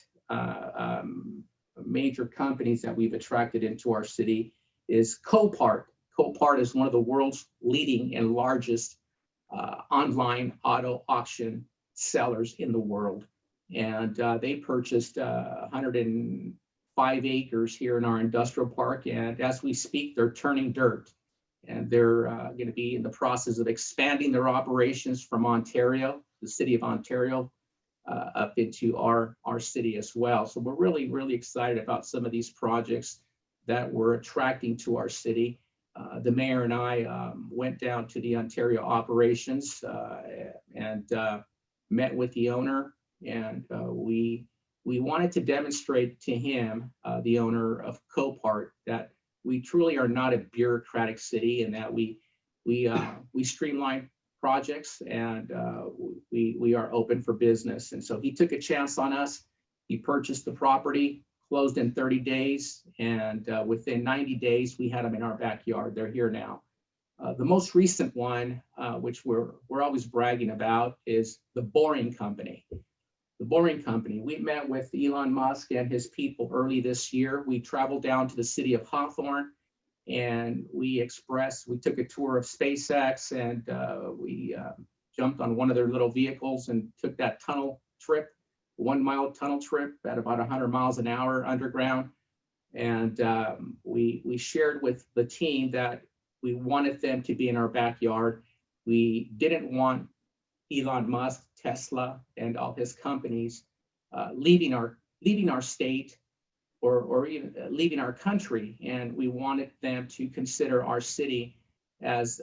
major companies that we've attracted into our city is Copart. Copart is one of the world's leading and largest online auto auction sellers in the world. And they purchased 105 acres here in our industrial park. And as we speak, they're turning dirt. And they're going to be in the process of expanding their operations from Ontario, the city of Ontario, up into our city as well. So we're really, really excited about some of these projects that we're attracting to our city. The mayor and I went down to the Ontario operations and met with the owner, and we wanted to demonstrate to him, the owner of Copart, that we truly are not a bureaucratic city, and that we streamline projects, and we are open for business. And so he took a chance on us. He purchased the property, closed in 30 days, and within 90 days, we had them in our backyard. They're here now. The most recent one, which we're always bragging about, is the Boring Company. The Boring Company. We met with Elon Musk and his people early this year. We traveled down to the city of Hawthorne, and we took a tour of SpaceX, and we jumped on one of their little vehicles and took that tunnel trip, 1 mile tunnel trip at about 100 miles an hour underground. And we shared with the team that we wanted them to be in our backyard. We didn't want Elon Musk, Tesla, and all his companies leaving our state or even leaving our country. And we wanted them to consider our city as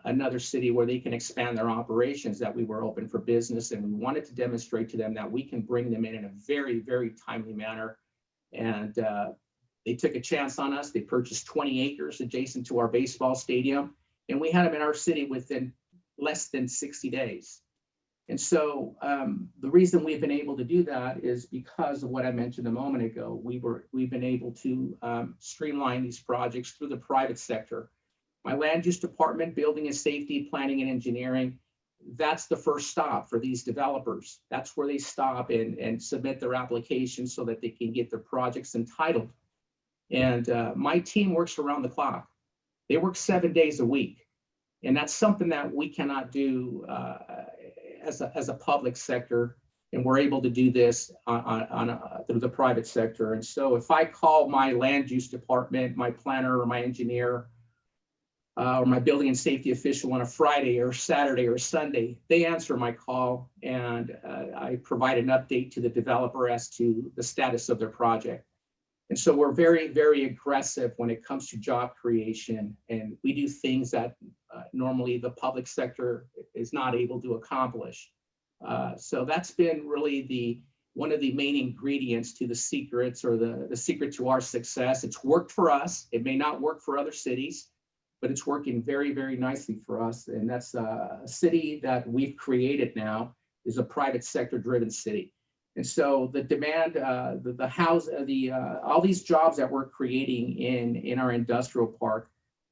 another city where they can expand their operations, that we were open for business. And we wanted to demonstrate to them that we can bring them in a very, very timely manner. And they took a chance on us. They purchased 20 acres adjacent to our baseball stadium, and we had them in our city within less than 60 days. And so the reason we've been able to do that is because of what I mentioned a moment ago. We've been able to streamline these projects through the private sector. My land use department, building and safety, planning and engineering, that's the first stop for these developers. That's where they stop and submit their applications so that they can get their projects entitled. And my team works around the clock. They work 7 days a week. And that's something that we cannot do as a public sector. And we're able to do this through the private sector. And so if I call my land use department, my planner or my engineer, or my building and safety official on a Friday or Saturday or Sunday, they answer my call, and I provide an update to the developer as to the status of their project. And so we're very, very aggressive when it comes to job creation, and we do things that normally the public sector is not able to accomplish. So that's been really one of the main ingredients to the secrets, or the secret to our success. It's worked for us. It may not work for other cities, but it's working very, very nicely for us. And that's a city that we've created now is a private sector driven city. And so the demand, all these jobs that we're creating in our industrial park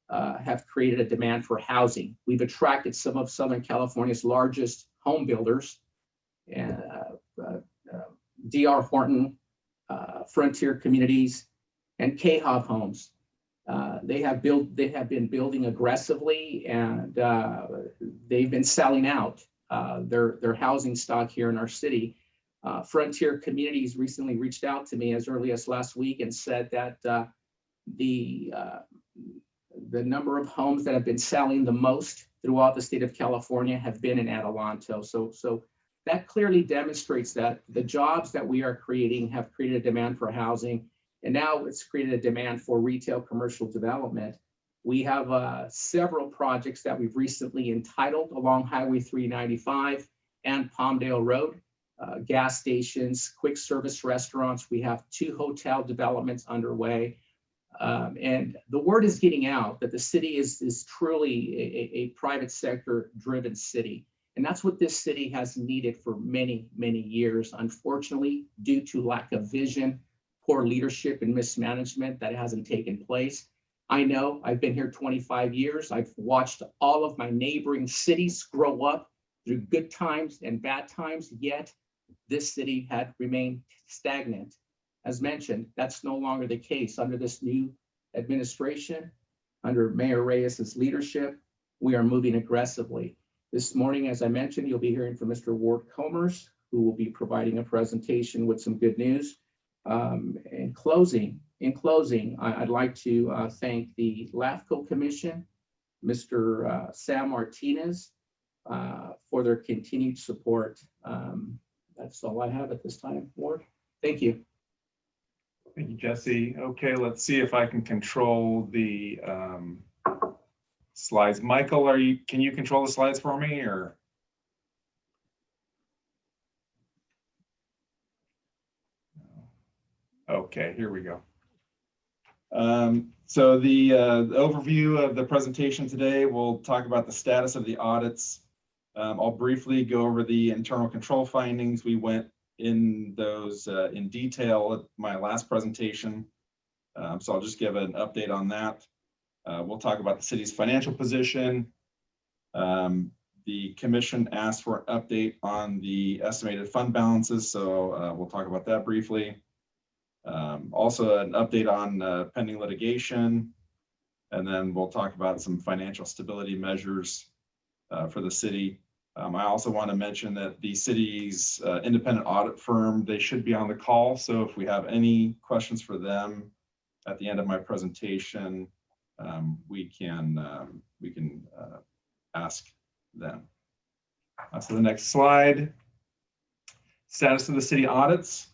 have created a demand for housing. We've attracted some of Southern California's largest home builders, and D.R. Horton, Frontier Communities, and K-Hop Homes. They have been building aggressively, and they've been selling out their housing stock here in our city. Frontier Communities recently reached out to me as early as last week and said that the number of homes that have been selling the most throughout the state of California have been in Adelanto. So that clearly demonstrates that the jobs that we are creating have created a demand for housing, and now it's created a demand for retail commercial development. We have several projects that we've recently entitled along Highway 395 and Palmdale Road. Gas stations, quick service restaurants. We have 2 hotel developments underway. And the word is getting out that the city is truly a private sector driven city. And that's what this city has needed for many, many years. Unfortunately, due to lack of vision, poor leadership and mismanagement, that hasn't taken place. I know I've been here 25 years. I've watched all of my neighboring cities grow up through good times and bad times, yet this city had remained stagnant. As mentioned, that's no longer the case under this new administration. Under Mayor Reyes's leadership, we are moving aggressively. This morning, as I mentioned, you'll be hearing from Mr. Ward Comers, who will be providing a presentation with some good news. In closing, I'd like to thank the LAFCO Commission, Mr. Sam Martinez, for their continued support. That's all I have at this time, Ward. Thank you. Thank you, Jesse. Okay, let's see if I can control the slides. Michael, can you control the slides for me, or? Okay, here we go. So the overview of the presentation today, we'll talk about the status of the audits. I'll briefly go over the internal control findings. We went in those in detail at my last presentation. So I'll just give an update on that. We'll talk about the city's financial position. The commission asked for an update on the estimated fund balances, so we'll talk about that briefly. Also an update on pending litigation, and then we'll talk about some financial stability measures for the city. I also want to mention that the city's independent audit firm, they should be on the call. So if we have any questions for them at the end of my presentation, we can ask them. So the next slide, status of the city audits.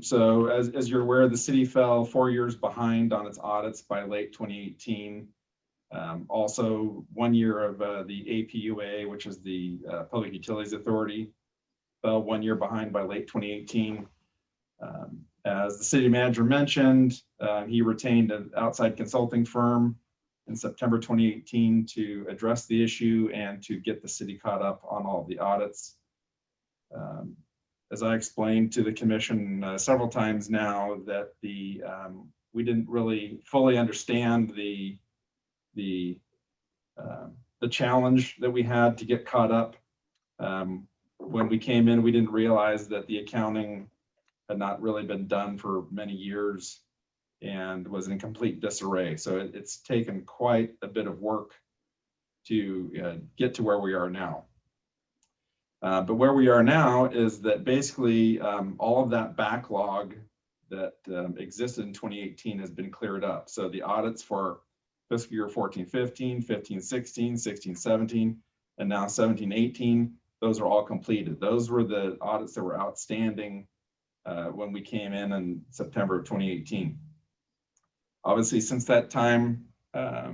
So as you're aware, the city fell 4 years behind on its audits by late 2018. Also 1 year of the APUA, which is the Public Utilities Authority, fell 1 year behind by late 2018. As the city manager mentioned, he retained an outside consulting firm in September 2018 to address the issue and to get the city caught up on all of the audits. As I explained to the commission several times now, that we didn't really fully understand the challenge that we had to get caught up. When we came in, we didn't realize that the accounting had not really been done for many years and was in complete disarray. So it's taken quite a bit of work to get to where we are now. But where we are now is that basically all of that backlog that existed in 2018 has been cleared up. So the audits for fiscal year 14-15, 15-16, 16-17, and now 17-18. Those are all completed. Those were the audits that were outstanding when we came in September of 2018. Obviously, since that time, a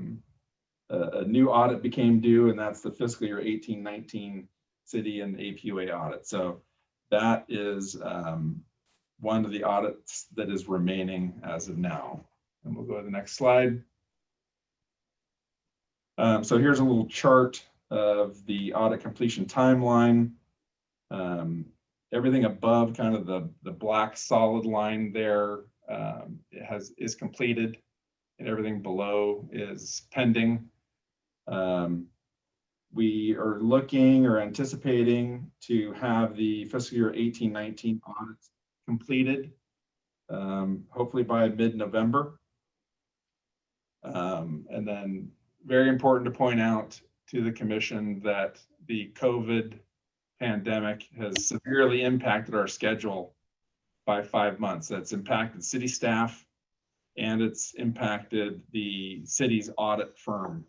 new audit became due, and that's the fiscal year 18-19 city and APUA audit. So that is one of the audits that is remaining as of now. And we'll go to the next slide. So here's a little chart of the audit completion timeline. Everything above kind of the black solid line there is completed, and everything below is pending. We are looking or anticipating to have the fiscal year 18-19 audits completed, hopefully by mid-November. And then very important to point out to the commission that the COVID pandemic has severely impacted our schedule by 5 months. That's impacted city staff, and it's impacted the city's audit firm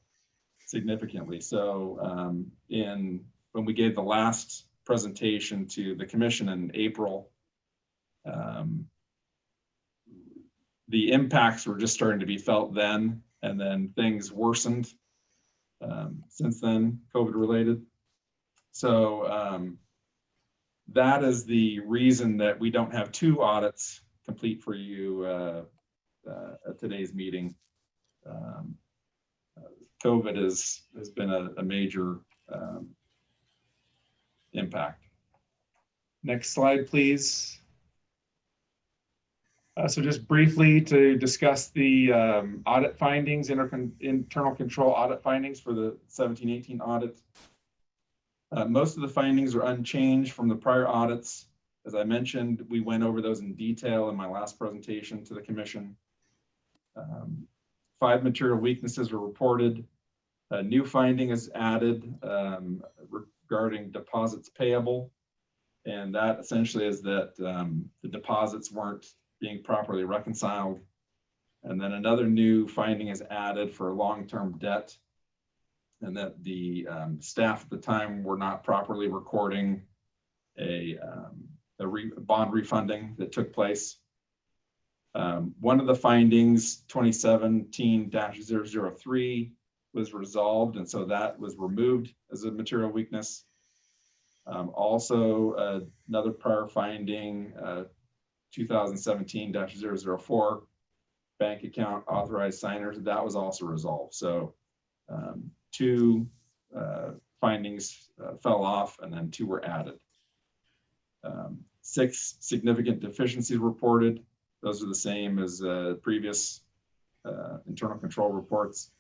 significantly. So when we gave the last presentation to the commission in April, the impacts were just starting to be felt then, and then things worsened since then, COVID related. So that is the reason that we don't have 2 audits complete for you at today's meeting. COVID has been a major impact. Next slide, please. So just briefly to discuss the audit findings, internal control audit findings for the 17-18 audit. Most of the findings are unchanged from the prior audits. As I mentioned, we went over those in detail in my last presentation to the commission. 5 material weaknesses were reported. A new finding is added regarding deposits payable. And that essentially is that the deposits weren't being properly reconciled. And then another new finding is added for long-term debt, and that the staff at the time were not properly recording a bond refunding that took place. One of the findings, 2017-003, was resolved, and so that was removed as a material weakness. Also, another prior finding, 2017-004, bank account authorized signers, that was also resolved. So 2 findings fell off, and then 2 were added. 6 significant deficiencies reported. Those are the same as previous internal control reports.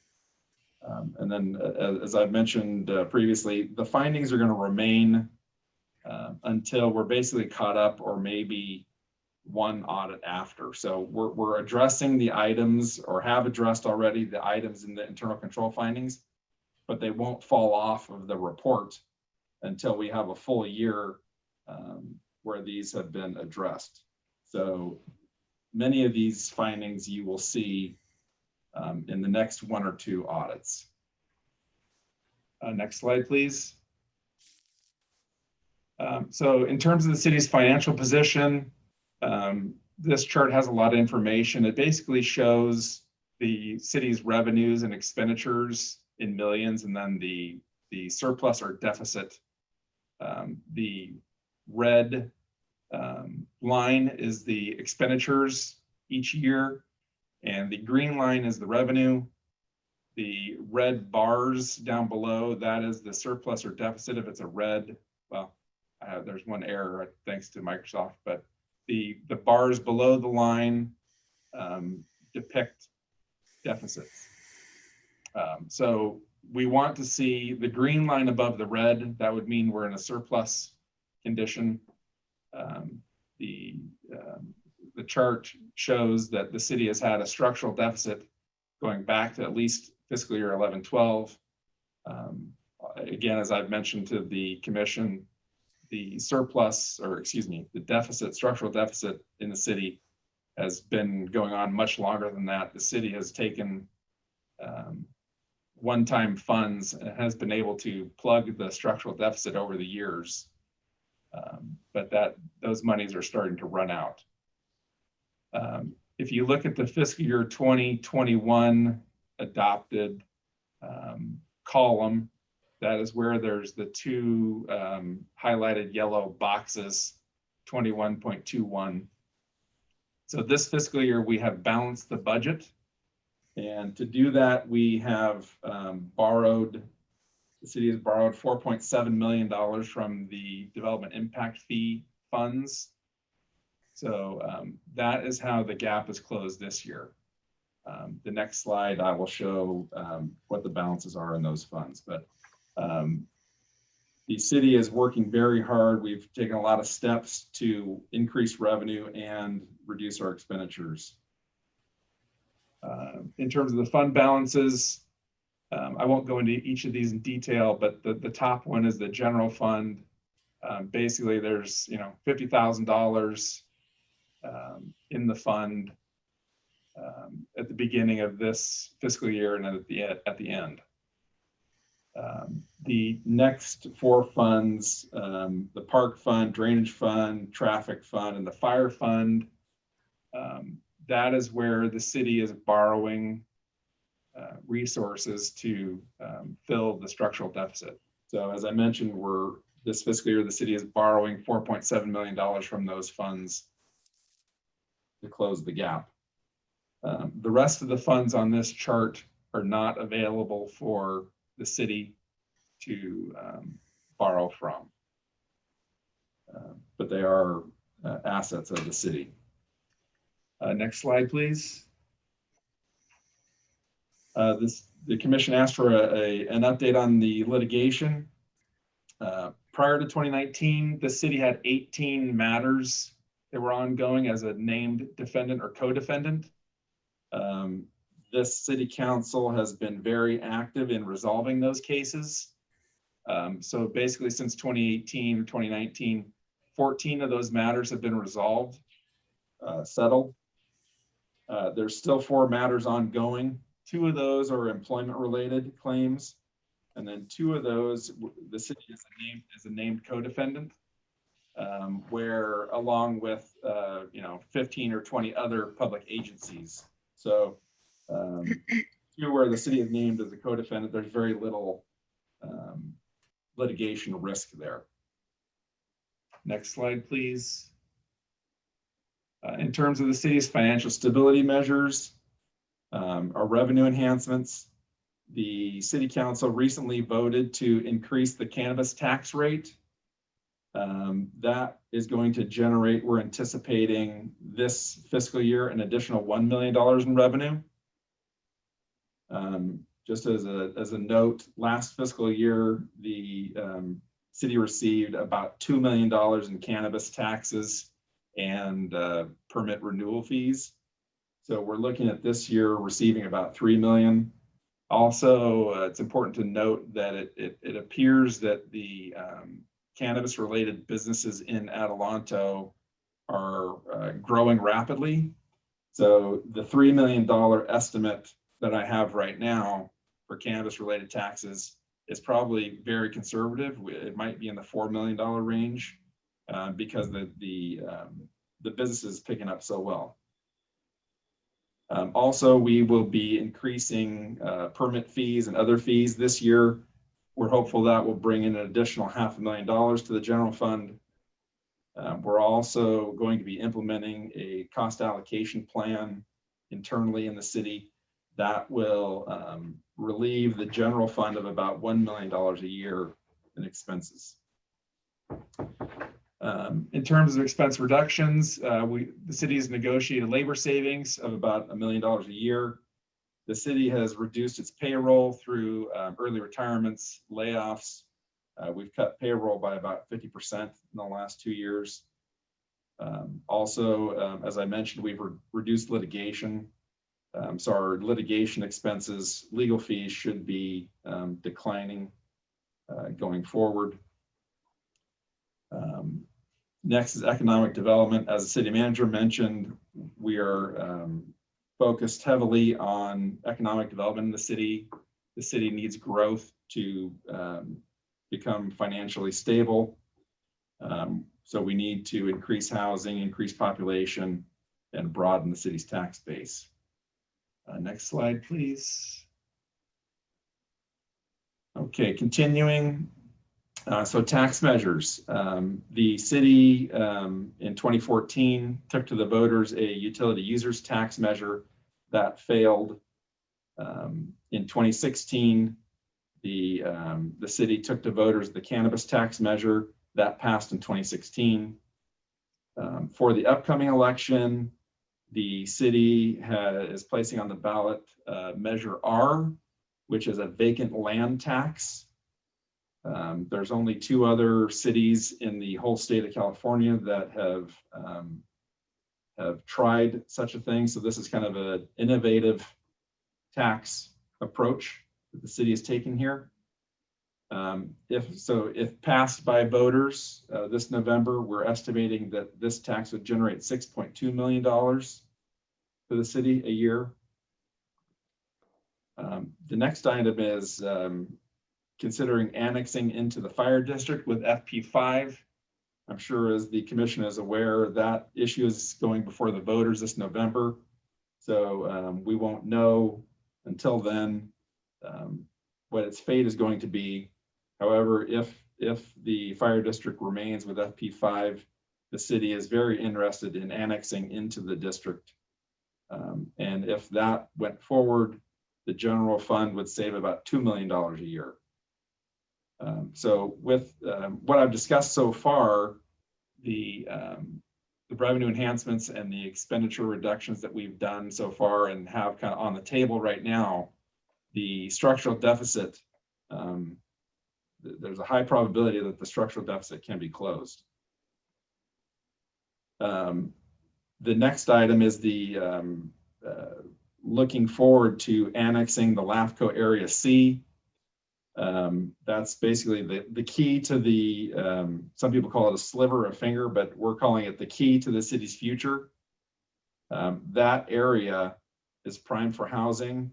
And then, as I've mentioned previously, the findings are going to remain until we're basically caught up, or maybe 1 audit after. So we're addressing the items, or have addressed already the items in the internal control findings, but they won't fall off of the report until we have a full year where these have been addressed. So many of these findings you will see in the next 1 or 2 audits. Next slide, please. So in terms of the city's financial position, this chart has a lot of information. It basically shows the city's revenues and expenditures in millions, and then the surplus or deficit. The red line is the expenditures each year, and the green line is the revenue. The red bars down below, that is the surplus or deficit. If it's a red, well, there's one error thanks to Microsoft, but the bars below the line depict deficits. So we want to see the green line above the red. That would mean we're in a surplus condition. The chart shows that the city has had a structural deficit going back to at least fiscal year 11-12. Again, as I've mentioned to the commission, the surplus, or excuse me, the deficit, structural deficit in the city has been going on much longer than that. The city has taken one-time funds and has been able to plug the structural deficit over the years. But those monies are starting to run out. If you look at the fiscal year 2021 adopted column, that is where there's the two highlighted yellow boxes, 21.21. So this fiscal year, we have balanced the budget. And to do that, we have the city has borrowed $4.7 million from the development impact fee funds. So that is how the gap is closed this year. The next slide, I will show what the balances are in those funds. But the city is working very hard. We've taken a lot of steps to increase revenue and reduce our expenditures. In terms of the fund balances, I won't go into each of these in detail, but the top one is the general fund. Basically, there's $50,000 in the fund at the beginning of this fiscal year and at the end. The next four funds, the park fund, drainage fund, traffic fund, and the fire fund, that is where the city is borrowing resources to fill the structural deficit. So as I mentioned, this fiscal year, the city is borrowing $4.7 million from those funds to close the gap. The rest of the funds on this chart are not available for the city to borrow from, but they are assets of the city. Next slide, please. The commission asked for an update on the litigation. Prior to 2019, the city had 18 matters that were ongoing as a named defendant or co-defendant. This city council has been very active in resolving those cases. So basically since 2018 or 2019, 14 of those matters have been resolved, settled. There's still 4 matters ongoing. 2 of those are employment related claims. And then 2 of those, the city is a named co-defendant, where along with 15 or 20 other public agencies. So 2 where the city is named as a co-defendant, there's very little litigation risk there. Next slide, please. In terms of the city's financial stability measures, our revenue enhancements, the city council recently voted to increase the cannabis tax rate. That is going to generate, we're anticipating this fiscal year, an additional $1 million in revenue. Just as a note, last fiscal year, the city received about $2 million in cannabis taxes and permit renewal fees. So we're looking at this year receiving about $3 million. Also, it's important to note that it appears that the cannabis related businesses in Adelanto are growing rapidly. So the $3 million estimate that I have right now for cannabis related taxes is probably very conservative. It might be in the $4 million range because the business is picking up so well. Also, we will be increasing permit fees and other fees this year. We're hopeful that will bring in an additional $500,000 to the general fund. We're also going to be implementing a cost allocation plan internally in the city that will relieve the general fund of about $1 million a year in expenses. In terms of expense reductions, the city has negotiated labor savings of about $1 million a year. The city has reduced its payroll through early retirements, layoffs. We've cut payroll by about 50% in the last 2 years. Also, as I mentioned, we've reduced litigation. So our litigation expenses, legal fees should be declining going forward. Next is economic development. As the city manager mentioned, we are focused heavily on economic development in the city. The city needs growth to become financially stable. So we need to increase housing, increase population, and broaden the city's tax base. Next slide, please. Okay, continuing. So tax measures. The city in 2014 took to the voters a utility users tax measure that failed. In 2016, the city took to voters the cannabis tax measure that passed in 2016. For the upcoming election, the city is placing on the ballot Measure R, which is a vacant land tax. There's only 2 other cities in the whole state of California that have tried such a thing. So this is kind of an innovative tax approach that the city is taking here. If passed by voters this November, we're estimating that this tax would generate $6.2 million for the city a year. The next item is considering annexing into the fire district with FP5. I'm sure as the commission is aware, that issue is going before the voters this November. So we won't know until then what its fate is going to be. However, if the fire district remains with FP5, the city is very interested in annexing into the district. And if that went forward, the general fund would save about $2 million a year. So with what I've discussed so far, the revenue enhancements and the expenditure reductions that we've done so far and have kind of on the table right now, the structural deficit, there's a high probability that the structural deficit can be closed. The next item is the looking forward to annexing the LAFCO Area C. That's basically the key to the, some people call it a sliver of finger, but we're calling it the key to the city's future. That area is prime for housing.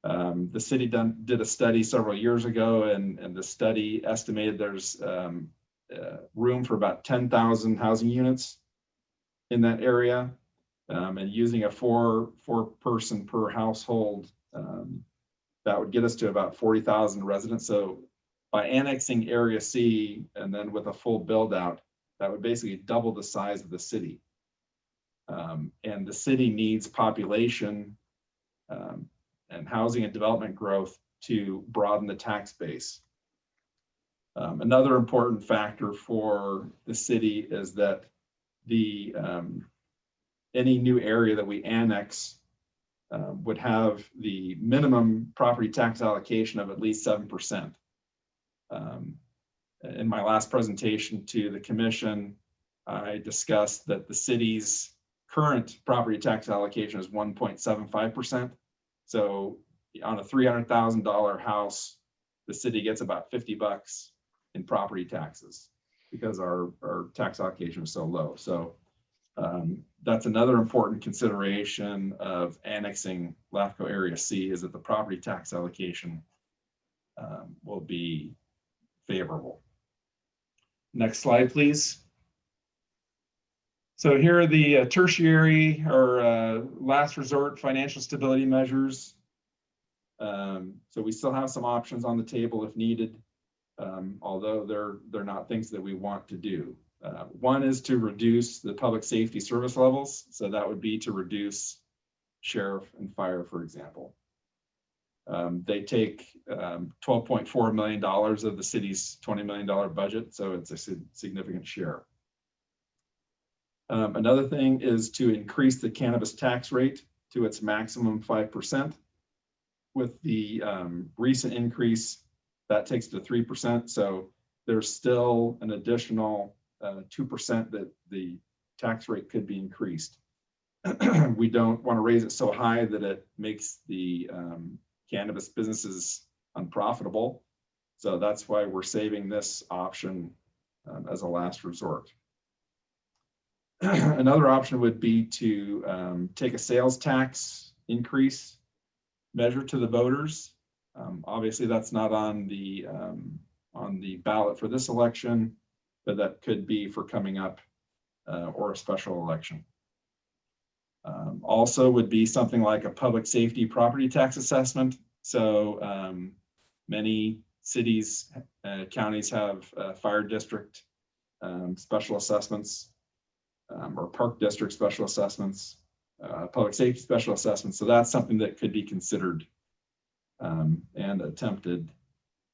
The city did a study several years ago, and the study estimated there's room for about 10,000 housing units in that area. And using a four person per household, that would get us to about 40,000 residents. So by annexing Area C and then with a full build out, that would basically double the size of the city. And the city needs population and housing and development growth to broaden the tax base. Another important factor for the city is that the any new area that we annex would have the minimum property tax allocation of at least 7%. In my last presentation to the commission, I discussed that the city's current property tax allocation is 1.75%. So on a $300,000 house, the city gets about $50 in property taxes because our tax allocation is so low. So that's another important consideration of annexing LAFCO Area C, is that the property tax allocation will be favorable. Next slide, please. So here are the tertiary or last resort financial stability measures. So we still have some options on the table if needed, although they're not things that we want to do. One is to reduce the public safety service levels. So that would be to reduce sheriff and fire, for example. They take $12.4 million of the city's $20 million budget, so it's a significant share. Another thing is to increase the cannabis tax rate to its maximum 5%. With the recent increase, that takes to 3%. So there's still an additional 2% that the tax rate could be increased. We don't want to raise it so high that it makes the cannabis businesses unprofitable. So that's why we're saving this option as a last resort. Another option would be to take a sales tax increase measure to the voters. Obviously, that's not on the ballot for this election, but that could be for coming up or a special election. Also would be something like a public safety property tax assessment. So many cities, counties have fire district special assessments or park district special assessments, public safety special assessments. So that's something that could be considered and attempted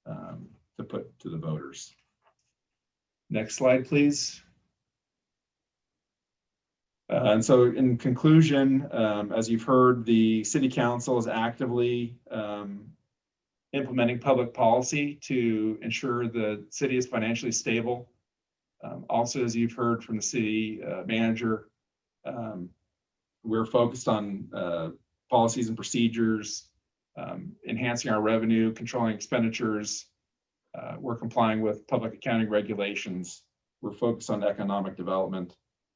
to put to the voters. Next slide, please. And so in conclusion, as you've heard, the City Council is actively implementing public policy to ensure the city is financially stable. Also, as you've heard from the city manager, we're focused on policies and procedures, enhancing our revenue, controlling expenditures. We're complying with public accounting regulations. We're focused on economic development.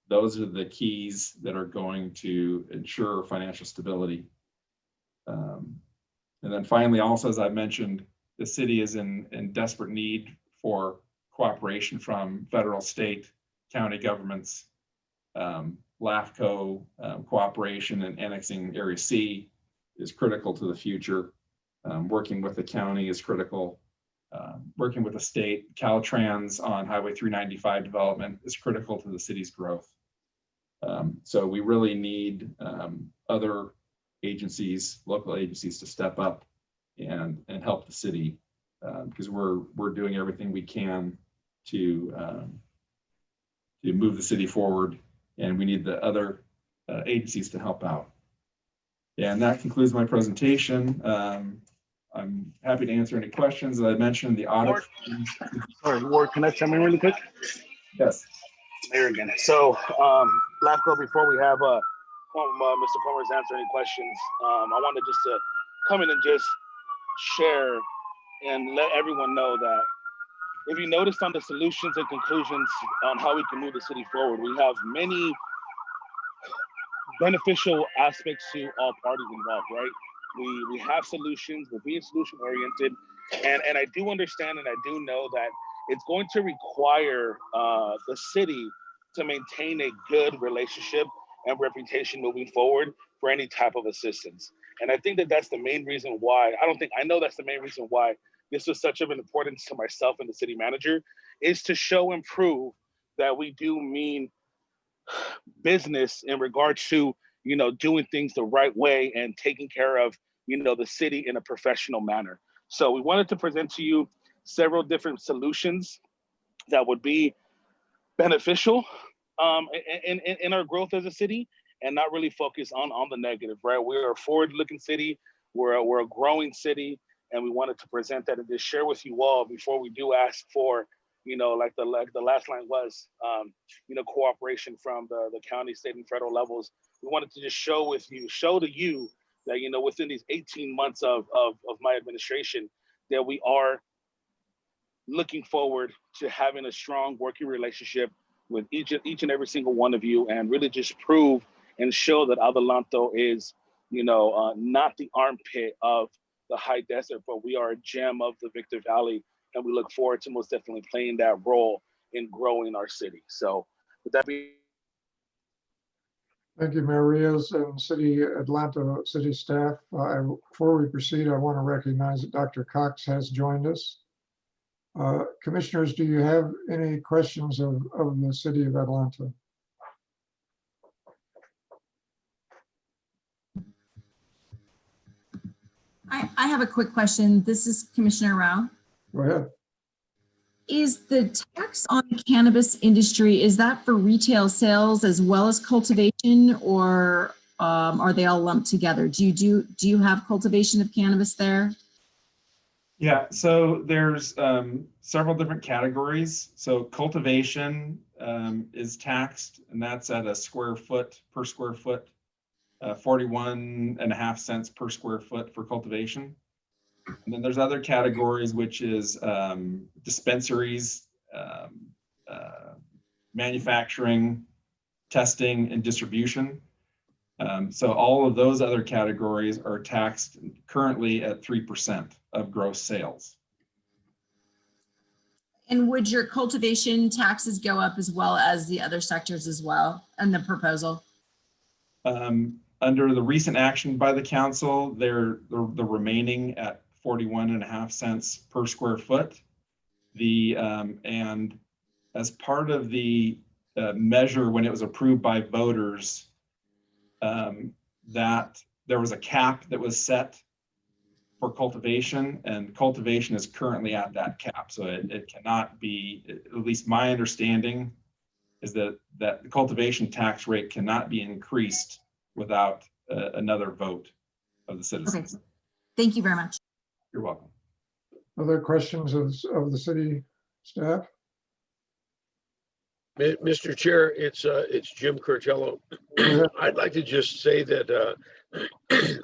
Those are the keys that are going to ensure financial stability. And then finally, also, as I mentioned, the city is in desperate need for cooperation from federal, state, county governments. LAFCO cooperation and annexing Area C is critical to the future. Working with the county is critical. Working with the state, Caltrans on Highway 395 development is critical to the city's growth. So we really need other agencies, local agencies, to step up and help the city because we're doing everything we can to move the city forward, and we need the other agencies to help out. And that concludes my presentation. I'm happy to answer any questions. As I mentioned, the audit. Sorry, Ward, can I chime in really quick? Yes. There again. So, LAFCO, before we have Mr. Commerce answer any questions, I wanted just to come in and just share and let everyone know that if you noticed on the solutions and conclusions on how we can move the city forward, we have many beneficial aspects to all parties involved, right? We have solutions, we're being solution oriented, and I do understand and I do know that it's going to require the city to maintain a good relationship and reputation moving forward for any type of assistance. And I think that that's the main reason why, I know that's the main reason why this was such of an importance to myself and the city manager, is to show and prove that we do mean business in regards to, you know, doing things the right way and taking care of, you know, the city in a professional manner. So we wanted to present to you several different solutions that would be beneficial in our growth as a city, and not really focus on the negative, right? We're a forward-looking city, we're a growing city, and we wanted to present that and just share with you all before we do ask for, you know, like the last line was, you know, cooperation from the county, state, and federal levels. We wanted to just show to you that, you know, within these 18 months of my administration, that we are looking forward to having a strong working relationship with each and every single one of you, and really just prove and show that Adelanto is, you know, not the armpit of the high desert, but we are a gem of the Victor Valley, and we look forward to most definitely playing that role in growing our city. So with that being, Thank you, Mayor Rios and Atlanta City staff. Before we proceed, I want to recognize that Dr. Cox has joined us. Commissioners, do you have any questions of the City of Atlanta? I have a quick question. This is Commissioner Rao. Go ahead. Is the tax on the cannabis industry, is that for retail sales as well as cultivation, or are they all lumped together? Do you have cultivation of cannabis there? Yeah, so there's several different categories. So cultivation is taxed, and that's at a square foot per square foot, 41.5 cents per square foot for cultivation. And then there's other categories, which is dispensaries, manufacturing, testing, and distribution. So all of those other categories are taxed currently at 3% of gross sales. And would your cultivation taxes go up as well as the other sectors as well in the proposal? Under the recent action by the council, they're the remaining at 41.5 cents per square foot. And as part of the measure when it was approved by voters, that there was a cap that was set for cultivation, and cultivation is currently at that cap. So it cannot be, at least my understanding is that the cultivation tax rate cannot be increased without another vote of the citizens. Okay. Thank you very much. You're welcome. Other questions of the city staff? Mr. Chair, it's Jim Curtello. I'd like to just say that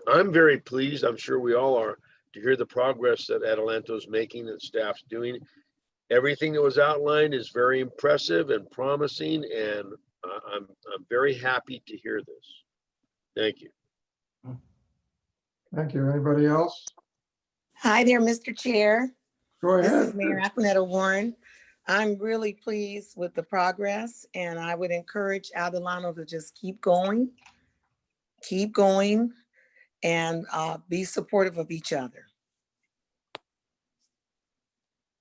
I'm very pleased, I'm sure we all are, to hear the progress that Atalanto's making and staff's doing. Everything that was outlined is very impressive and promising, and I'm very happy to hear this. Thank you. Thank you. Anybody else? Hi there, Mr. Chair. Go This ahead. is Mayor Aquanetta Warren. I'm really pleased with the progress, and I would encourage Adelano to just keep going, and be supportive of each other.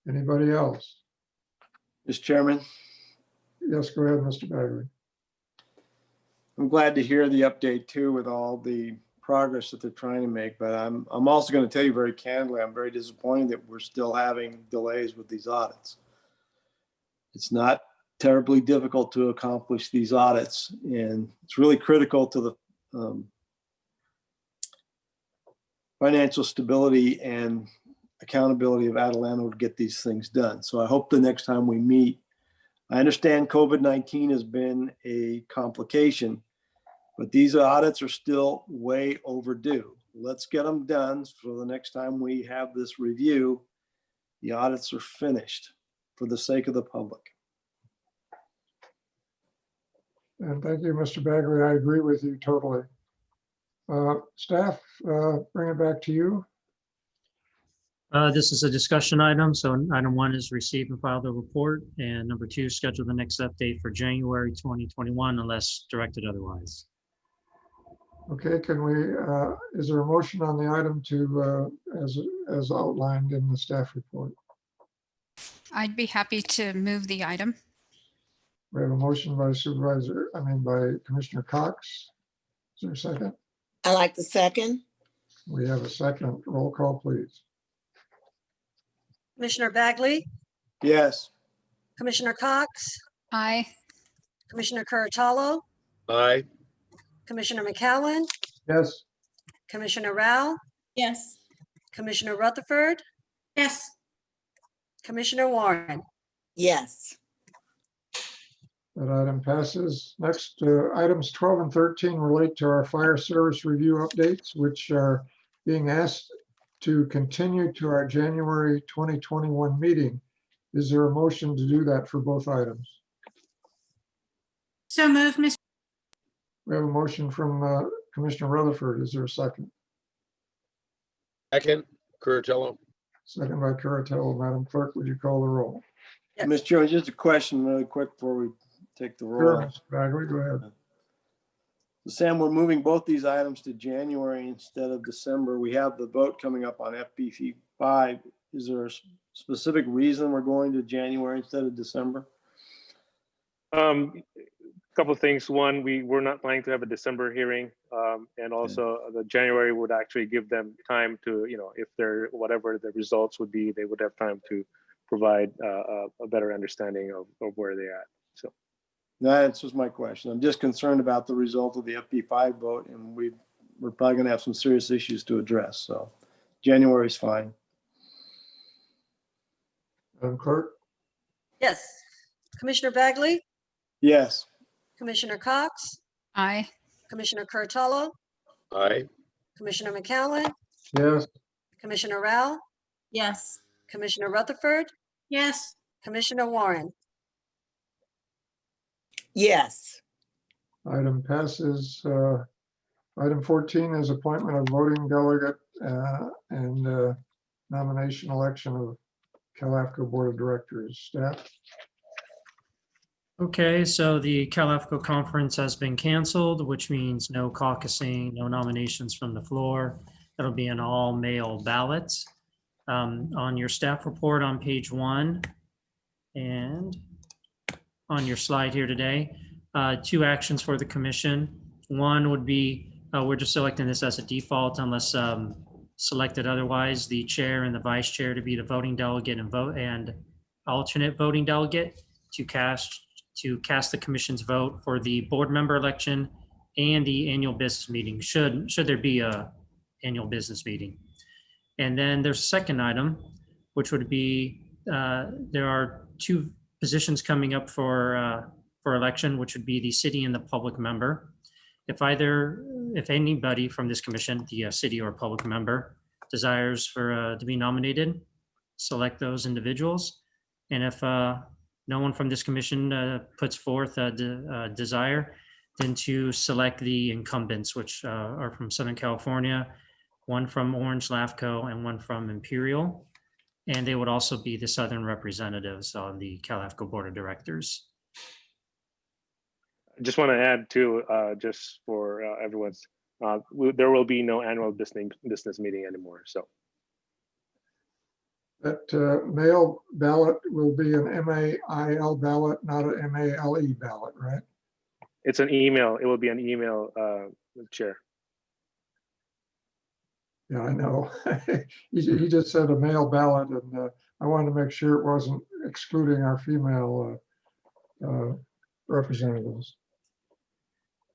Anybody else? Mr. Chairman, Yes, go ahead, Mr. Bagley. I'm glad to hear the update too with all the progress that they're trying to make, but I'm also going to tell you very candidly, I'm very disappointed that we're still having delays with these audits. It's not terribly difficult to accomplish these audits, and it's really critical to the financial stability and accountability of Atalanta to get these things done. So I hope the next time we meet, I understand COVID-19 has been a complication, but these audits are still way overdue. Let's get them done so the next time we have this review, the audits are finished for the sake of the public. And thank you, Mr. Bagley. I agree with you totally. Staff, bring it back to you. This is a discussion item. So item 1 is receive and file the report. And number 2, schedule the next update for January 2021 unless directed otherwise. Okay, can we, is there a motion on the item to, as outlined in the staff report? I'd be happy to move the item. We have a motion by by Commissioner Cox. Is there a second? I like the second. We have a second. Roll call, please. Commissioner Bagley, Yes. Commissioner Cox, Aye. Commissioner Curatello, Aye. Commissioner McCowan, Yes. Commissioner Rao, Yes. Commissioner Rutherford, Yes. Commissioner Warren. Yes. That item passes. Next, items 12 and 13 relate to our fire service review updates, which are being asked to continue to our January 2021 meeting. Is there a motion to do that for both items? So moved, Mr. We have a motion from Commissioner Rutherford. Is there a second? Second, Curatello. Second by Curatello. Madam Clerk, would you call the roll? Yes. Mr. Chairman, just a question really quick before we take the Sure, roll. Mr. Bagley, go ahead. So Sam, we're moving both these items to January instead of December. We have the vote coming up on FP5. Is there a specific reason we're going to January instead of December? Couple of things. One, we're not planning to have a December hearing, and also the January would actually give them time to, if they're whatever the results would be, they would have time to provide a better understanding of where they're at. So That answers my question. I'm just concerned about the result of the FP5 vote, and we're probably going to have some serious issues to address. So January is fine. Madam Clerk? Yes. Commissioner Bagley, Yes. Commissioner Cox, Aye. Commissioner Curatello, Aye. Commissioner McCowan, Yes. Commissioner Rao, Yes. Commissioner Rutherford, Yes. Commissioner Warren. Yes. Item passes. Item 14 is appointment of voting delegate and nomination election of CalAFCO Board of Directors. Staff? Okay, so the LAFCO conference has been canceled, which means no caucusing, no nominations from the floor. It'll be an all-mail ballot. On your staff report on page 1 and on your slide here today, 2 actions for the commission. One would be, we're just selecting this as a default unless selected otherwise, the chair and the vice chair to be the voting delegate and alternate voting delegate to cast the commission's vote for the board member election and the annual business meeting, should there be a annual business meeting. And then there's a second item, which would be, there are 2 positions coming up for election, which would be the city and the public member. If anybody from this commission, the city or public member, desires to be nominated, select those individuals. And if no one from this commission puts forth a desire, then to select the incumbents, which are from Southern California, one from Orange LAFCO and one from Imperial. And they would also be the Southern representatives on the CalAFCO Board of Directors. I just want to add too, just for everyone's, there will be no annual business meeting anymore. So That mail ballot will be an MAIL ballot, not an MALE ballot, right? it's an email. It will be an email, Chair. Yeah, I know. He just said a mail ballot, and I wanted to make sure it wasn't excluding our female representatives.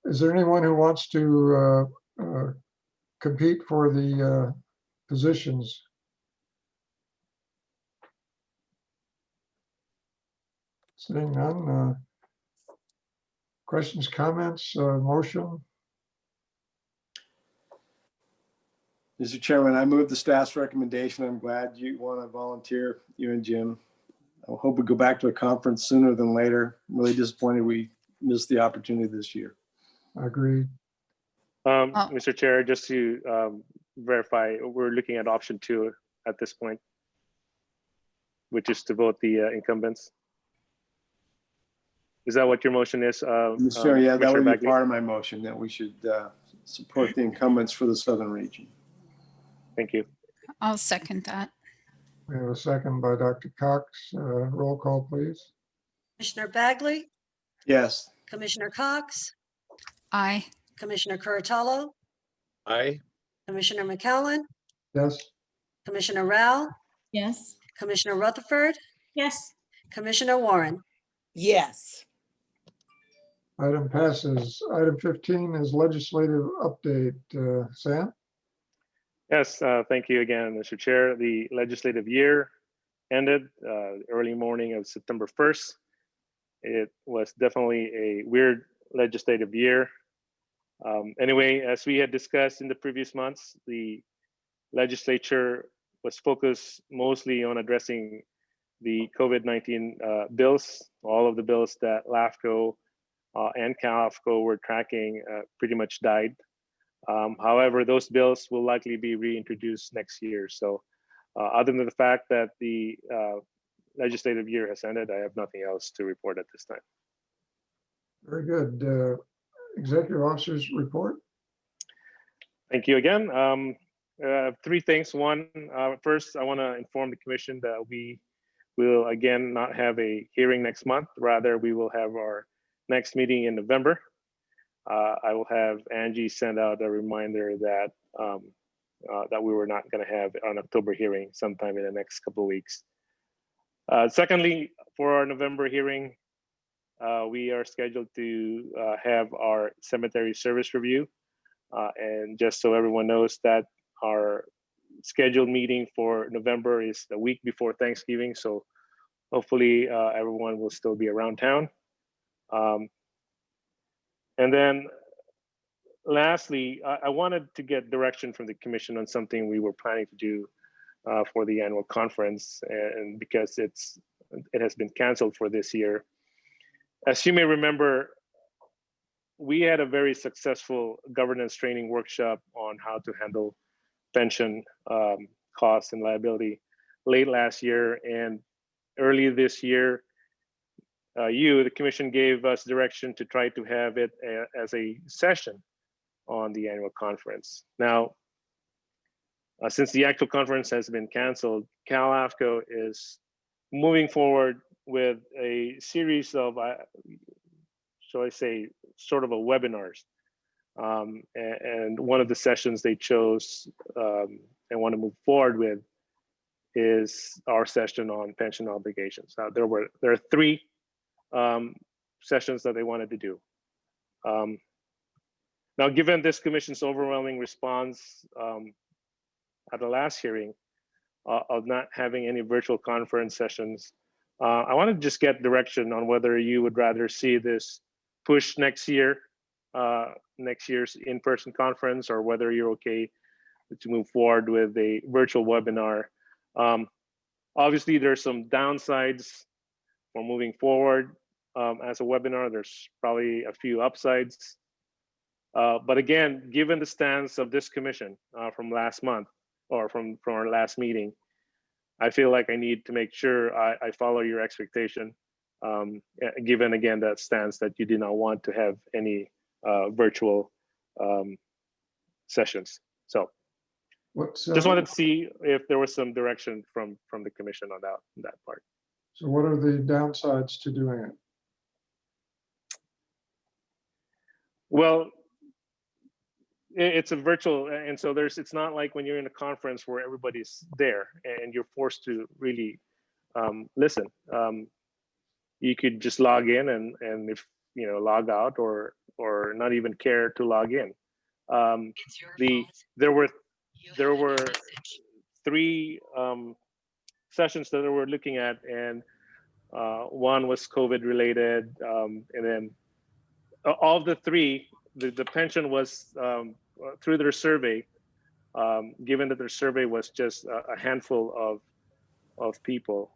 Is there anyone who wants to compete for the positions? Seeing none. Questions, comments, motion? Mr. Chairman, I move the staff's recommendation. I'm glad you want to volunteer, you and Jim. I hope we go back to a conference sooner than later. I'm really disappointed we missed the opportunity this year. I agree. Mr. Chair, just to verify, we're looking at option 2 at this point, which is to vote the incumbents. Is that what your motion is? Mr. Chairman, yeah, that would be Bagley? part of my motion, that we should support the incumbents for the Southern region. Thank you. I'll second that. We have a second by Dr. Cox. Roll call, please. Commissioner Bagley, Yes. Commissioner Cox, Aye. Commissioner Curatello, Aye. Commissioner McCowan, Yes. Commissioner Rao, Yes. Commissioner Rutherford, Yes. Commissioner Warren. Yes. Item passes. Item 15 is legislative update. Sam? Yes, thank you again, Mr. Chair. The legislative year ended early morning of September 1st. It was definitely a weird legislative year. Anyway, as we had discussed in the previous months, the legislature was focused mostly on addressing the COVID-19 bills. All of the bills that LAFCO and CalAFCO were tracking pretty much died. However, those bills will likely be reintroduced next year. So other than the fact that the legislative year has ended, I have nothing else to report at this time. Very good. Executive officers report. Thank you again. 3 things. One, first, I want to inform the commission that we will again not have a hearing next month. Rather, we will have our next meeting in November. I will have Angie send out a reminder that that we were not going to have an October hearing sometime in the next couple of weeks. Secondly, for our November hearing, we are scheduled to have our cemetery service review. And just so everyone knows, that our scheduled meeting for November is the week before Thanksgiving. So hopefully everyone will still be around town. And then lastly, I wanted to get direction from the commission on something we were planning to do for the annual conference, and because it has been canceled for this year. As you may remember, we had a very successful governance training workshop on how to handle pension costs and liability late last year, and early this year, the commission gave us direction to try to have it as a session on the annual conference. Now, since the actual conference has been canceled, LAFCO is moving forward with a series of, shall I say, sort of a webinars. And one of the sessions they chose and want to move forward with is our session on pension obligations. There are 3 sessions that they wanted to do. Now, given this commission's overwhelming response at the last hearing of not having any virtual conference sessions, I want to just get direction on whether you would rather see this push next year, next year's in-person conference, or whether you're okay to move forward with a virtual webinar. Obviously, there's some downsides for moving forward as a webinar. There's probably a few upsides. But again, given the stance of this commission from last month, or from our last meeting, I feel like I need to make sure I follow your expectation, given again that stance that you did not want to have any virtual sessions. So just wanted to see if there was some direction from the commission on that part. So what are the downsides to doing it? Well, it's a virtual, and so it's not like when you're in a conference where everybody's there and you're forced to really listen. You could just log in and if log out or not even care to log in. There were 3 sessions that we were looking at, and one was COVID related, and then all the 3, the pension was through their survey, given that their survey was just a handful of people,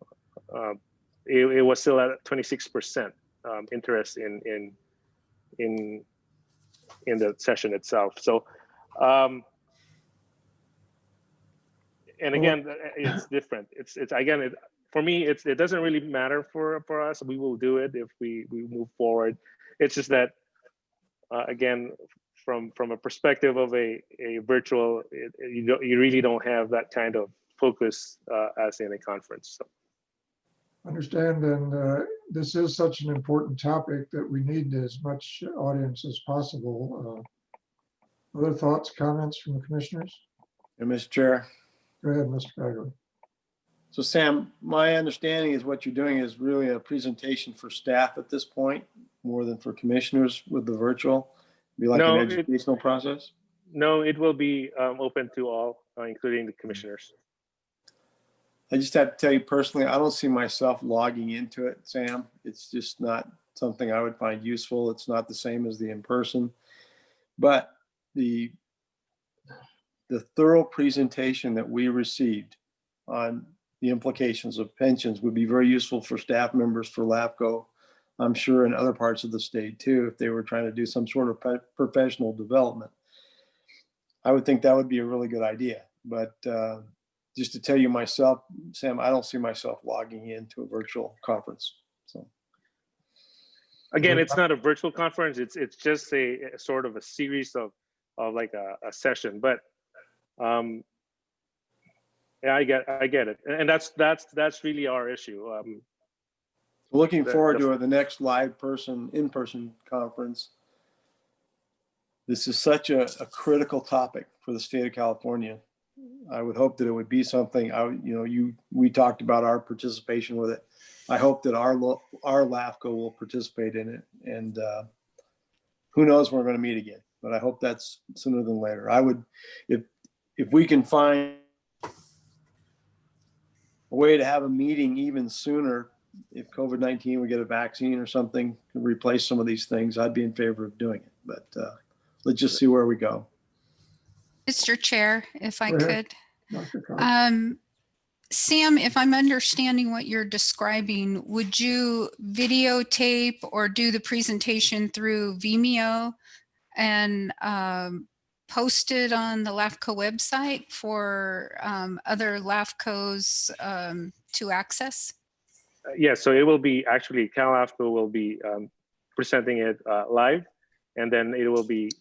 it was still at 26% interest in the session itself. So, and again, it's different. It's again, for me, it doesn't really matter for us. We will do it if we move forward. It's just that again, from a perspective of a virtual, you really don't have that kind of focus as in a conference. So. Understand, and this is such an important topic that we need as much audience as possible. Other thoughts, comments from the commissioners? And Mr. Chair. Go ahead, Mr. Bagley. So Sam, my understanding is what you're doing is really a presentation for staff at this point, more than for commissioners with the virtual. Be like an educational process? No, it will be open to all, including the commissioners. I just have to tell you personally, I don't see myself logging into it, Sam. It's just not something I would find useful. It's not the same as the in-person. But the thorough presentation that we received on the implications of pensions would be very useful for staff members for LAFCO, I'm sure in other parts of the state too, if they were trying to do some sort of professional development. I would think that would be a really good idea. But just to tell you myself, Sam, I don't see myself logging into a virtual conference. So again, it's not a virtual conference. It's just a sort of a series of like a session. But yeah, I get it, and that's really our issue. Looking forward to the next live in-person conference. This is such a critical topic for the state of California. I would hope that it would be something. We talked about our participation with it. I hope that our LAFCO will participate in it, and who knows when we're going to meet again. But I hope that's sooner than later. I would, if we can find a way to have a meeting even sooner, if COVID-19 would get a vaccine or something to replace some of these things, I'd be in favor of doing it. But let's just see where we go. Mr. Chair, if I could, Sam, if I'm understanding what you're describing, would you videotape or do the presentation through Vimeo and post it on the LAFCO website for other LAFCOs to access? Yeah, so it will be actually CalAFCO will be presenting it live, and then it will be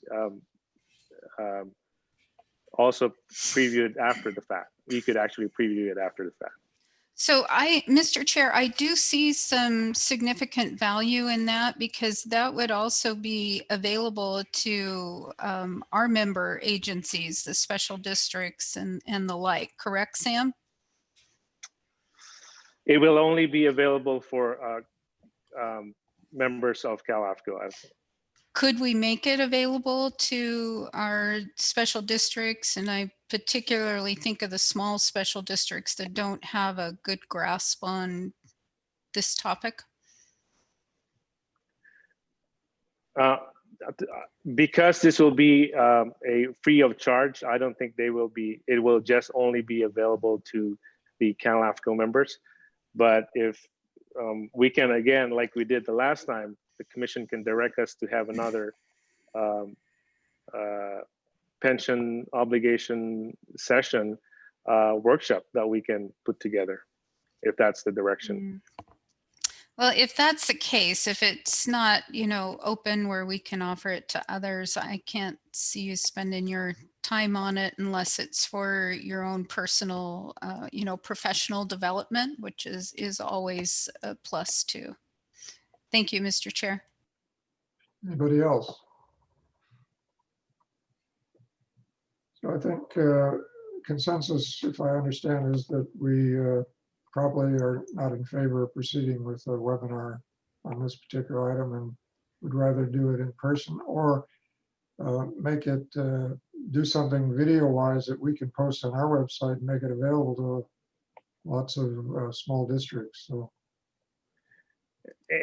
also previewed after the fact. You could actually preview it after the fact. So Mr. Chair, I do see some significant value in that, because that would also be available to our member agencies, the special districts and the like, correct, Sam? It will only be available for members of CalAFCO. Could we make it available to our special districts? And I particularly think of the small special districts that don't have a good grasp on this topic. Because this will be a free of charge, I don't think they will be, it will just only be available to the CalAFCO members. But if we can, again, like we did the last time, the commission can direct us to have another pension obligation session workshop that we can put together, if that's the direction. Well, if that's the case, if it's not, open where we can offer it to others, I can't see you spending your time on it unless it's for your own personal, professional development, which is always a plus too. Thank you, Mr. Chair. Anybody else? So I think consensus, if I understand, is that we probably are not in favor of proceeding with a webinar on this particular item, and would rather do it in person, or make it do something video-wise that we can post on our website and make it available to lots of small districts. So,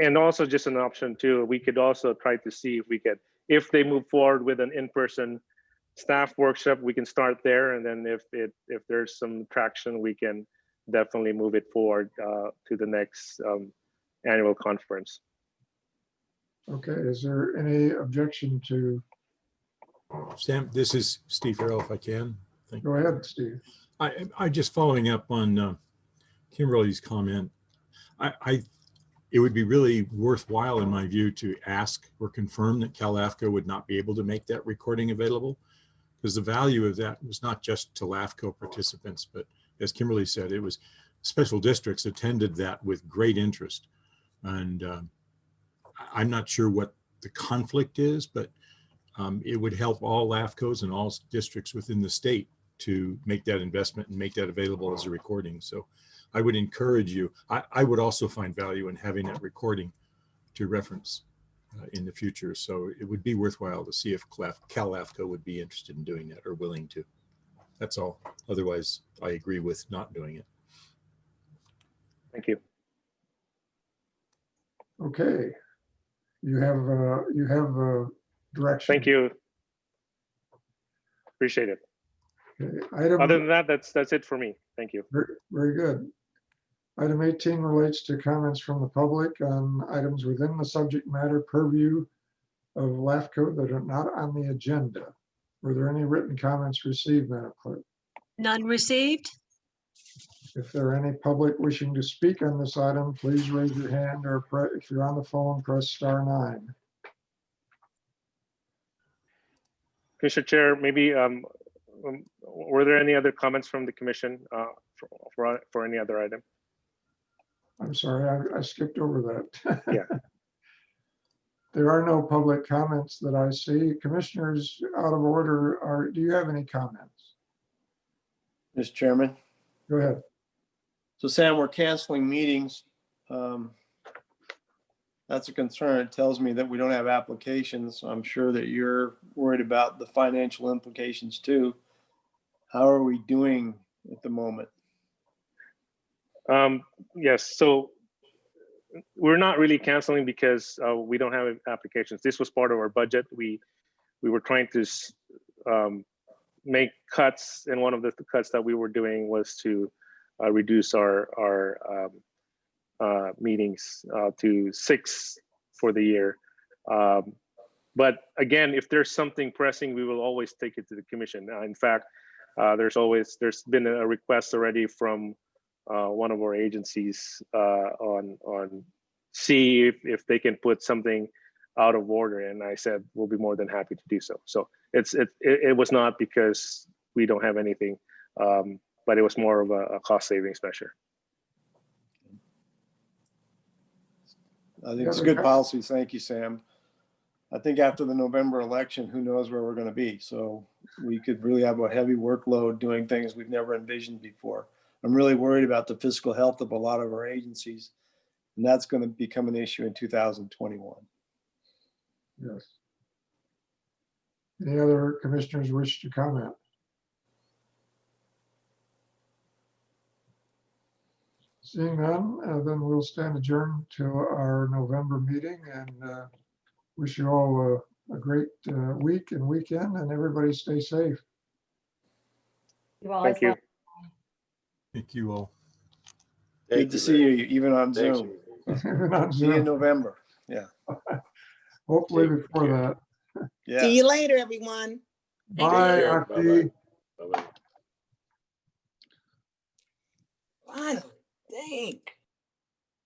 and also just an option too, we could also try to see if we could, if they move forward with an in-person staff workshop, we can start there, and then if there's some traction, we can definitely move it forward to the next annual conference. okay, is there any objection to? Sam, this is Steve Farrell, if I can. Go ahead, Steve. I just following up on Kimberly's comment. It would be really worthwhile, in my view, to ask or confirm that CalAFCO would not be able to make that recording available, because the value of that was not just to LAFCO participants, but as Kimberly said, it was special districts attended that with great interest. And I'm not sure what the conflict is, but it would help all LAFCOs and all districts within the state to make that investment and make that available as a recording. So I would encourage you. I would also find value in having that recording to reference in the future. So it would be worthwhile to see if CalAFCO would be interested in doing that or willing to. That's all. Otherwise, I agree with not doing it. Thank you. Okay, you have direction. Thank you. Appreciate it. Okay. Other than that, that's it for me. Thank you. Very good. Item 18 relates to comments from the public on items within the subject matter purview of LAFCO that are not on the agenda. Were there any written comments received, Madam Clerk? None received. If there are any public wishing to speak on this item, please raise your hand, or if you're on the phone, press *9. Mr. Chair, maybe were there any other comments from the commission for any other item? I'm sorry, I skipped over that. Yeah. There are no public comments that I see. Commissioners, out of order, do you have any comments? Mr. Chairman. Go ahead. So Sam, we're canceling meetings. That's a concern. It tells me that we don't have applications. I'm sure that you're worried about the financial implications too. How are we doing at the moment? Yes, so we're not really canceling because we don't have applications. This was part of our budget. We were trying to make cuts, and one of the cuts that we were doing was to reduce our meetings to 6 for the year. But again, if there's something pressing, we will always take it to the commission. In fact, there's been a request already from one of our agencies on see if they can put something out of order, and I said we'll be more than happy to do so. So it was not because we don't have anything, but it was more of a cost savings measure. I think it's a good policy. Thank you, Sam. I think after the November election, who knows where we're going to be. So we could really have a heavy workload doing things we've never envisioned before. I'm really worried about the fiscal health of a lot of our agencies, and that's going to become an issue in 2021. Yes. Any other commissioners wish to comment? Seeing none, then we'll stand adjourned to our November meeting, and wish you all a great week and weekend, and everybody stay safe. Thank you. Thank you all. Good to see you, even on Thanks. Zoom. Even on See you in Zoom. November. Yeah. Hopefully before that. Yeah. See you later, everyone. Bye, care. Aki. Bye-bye. Finally, dang.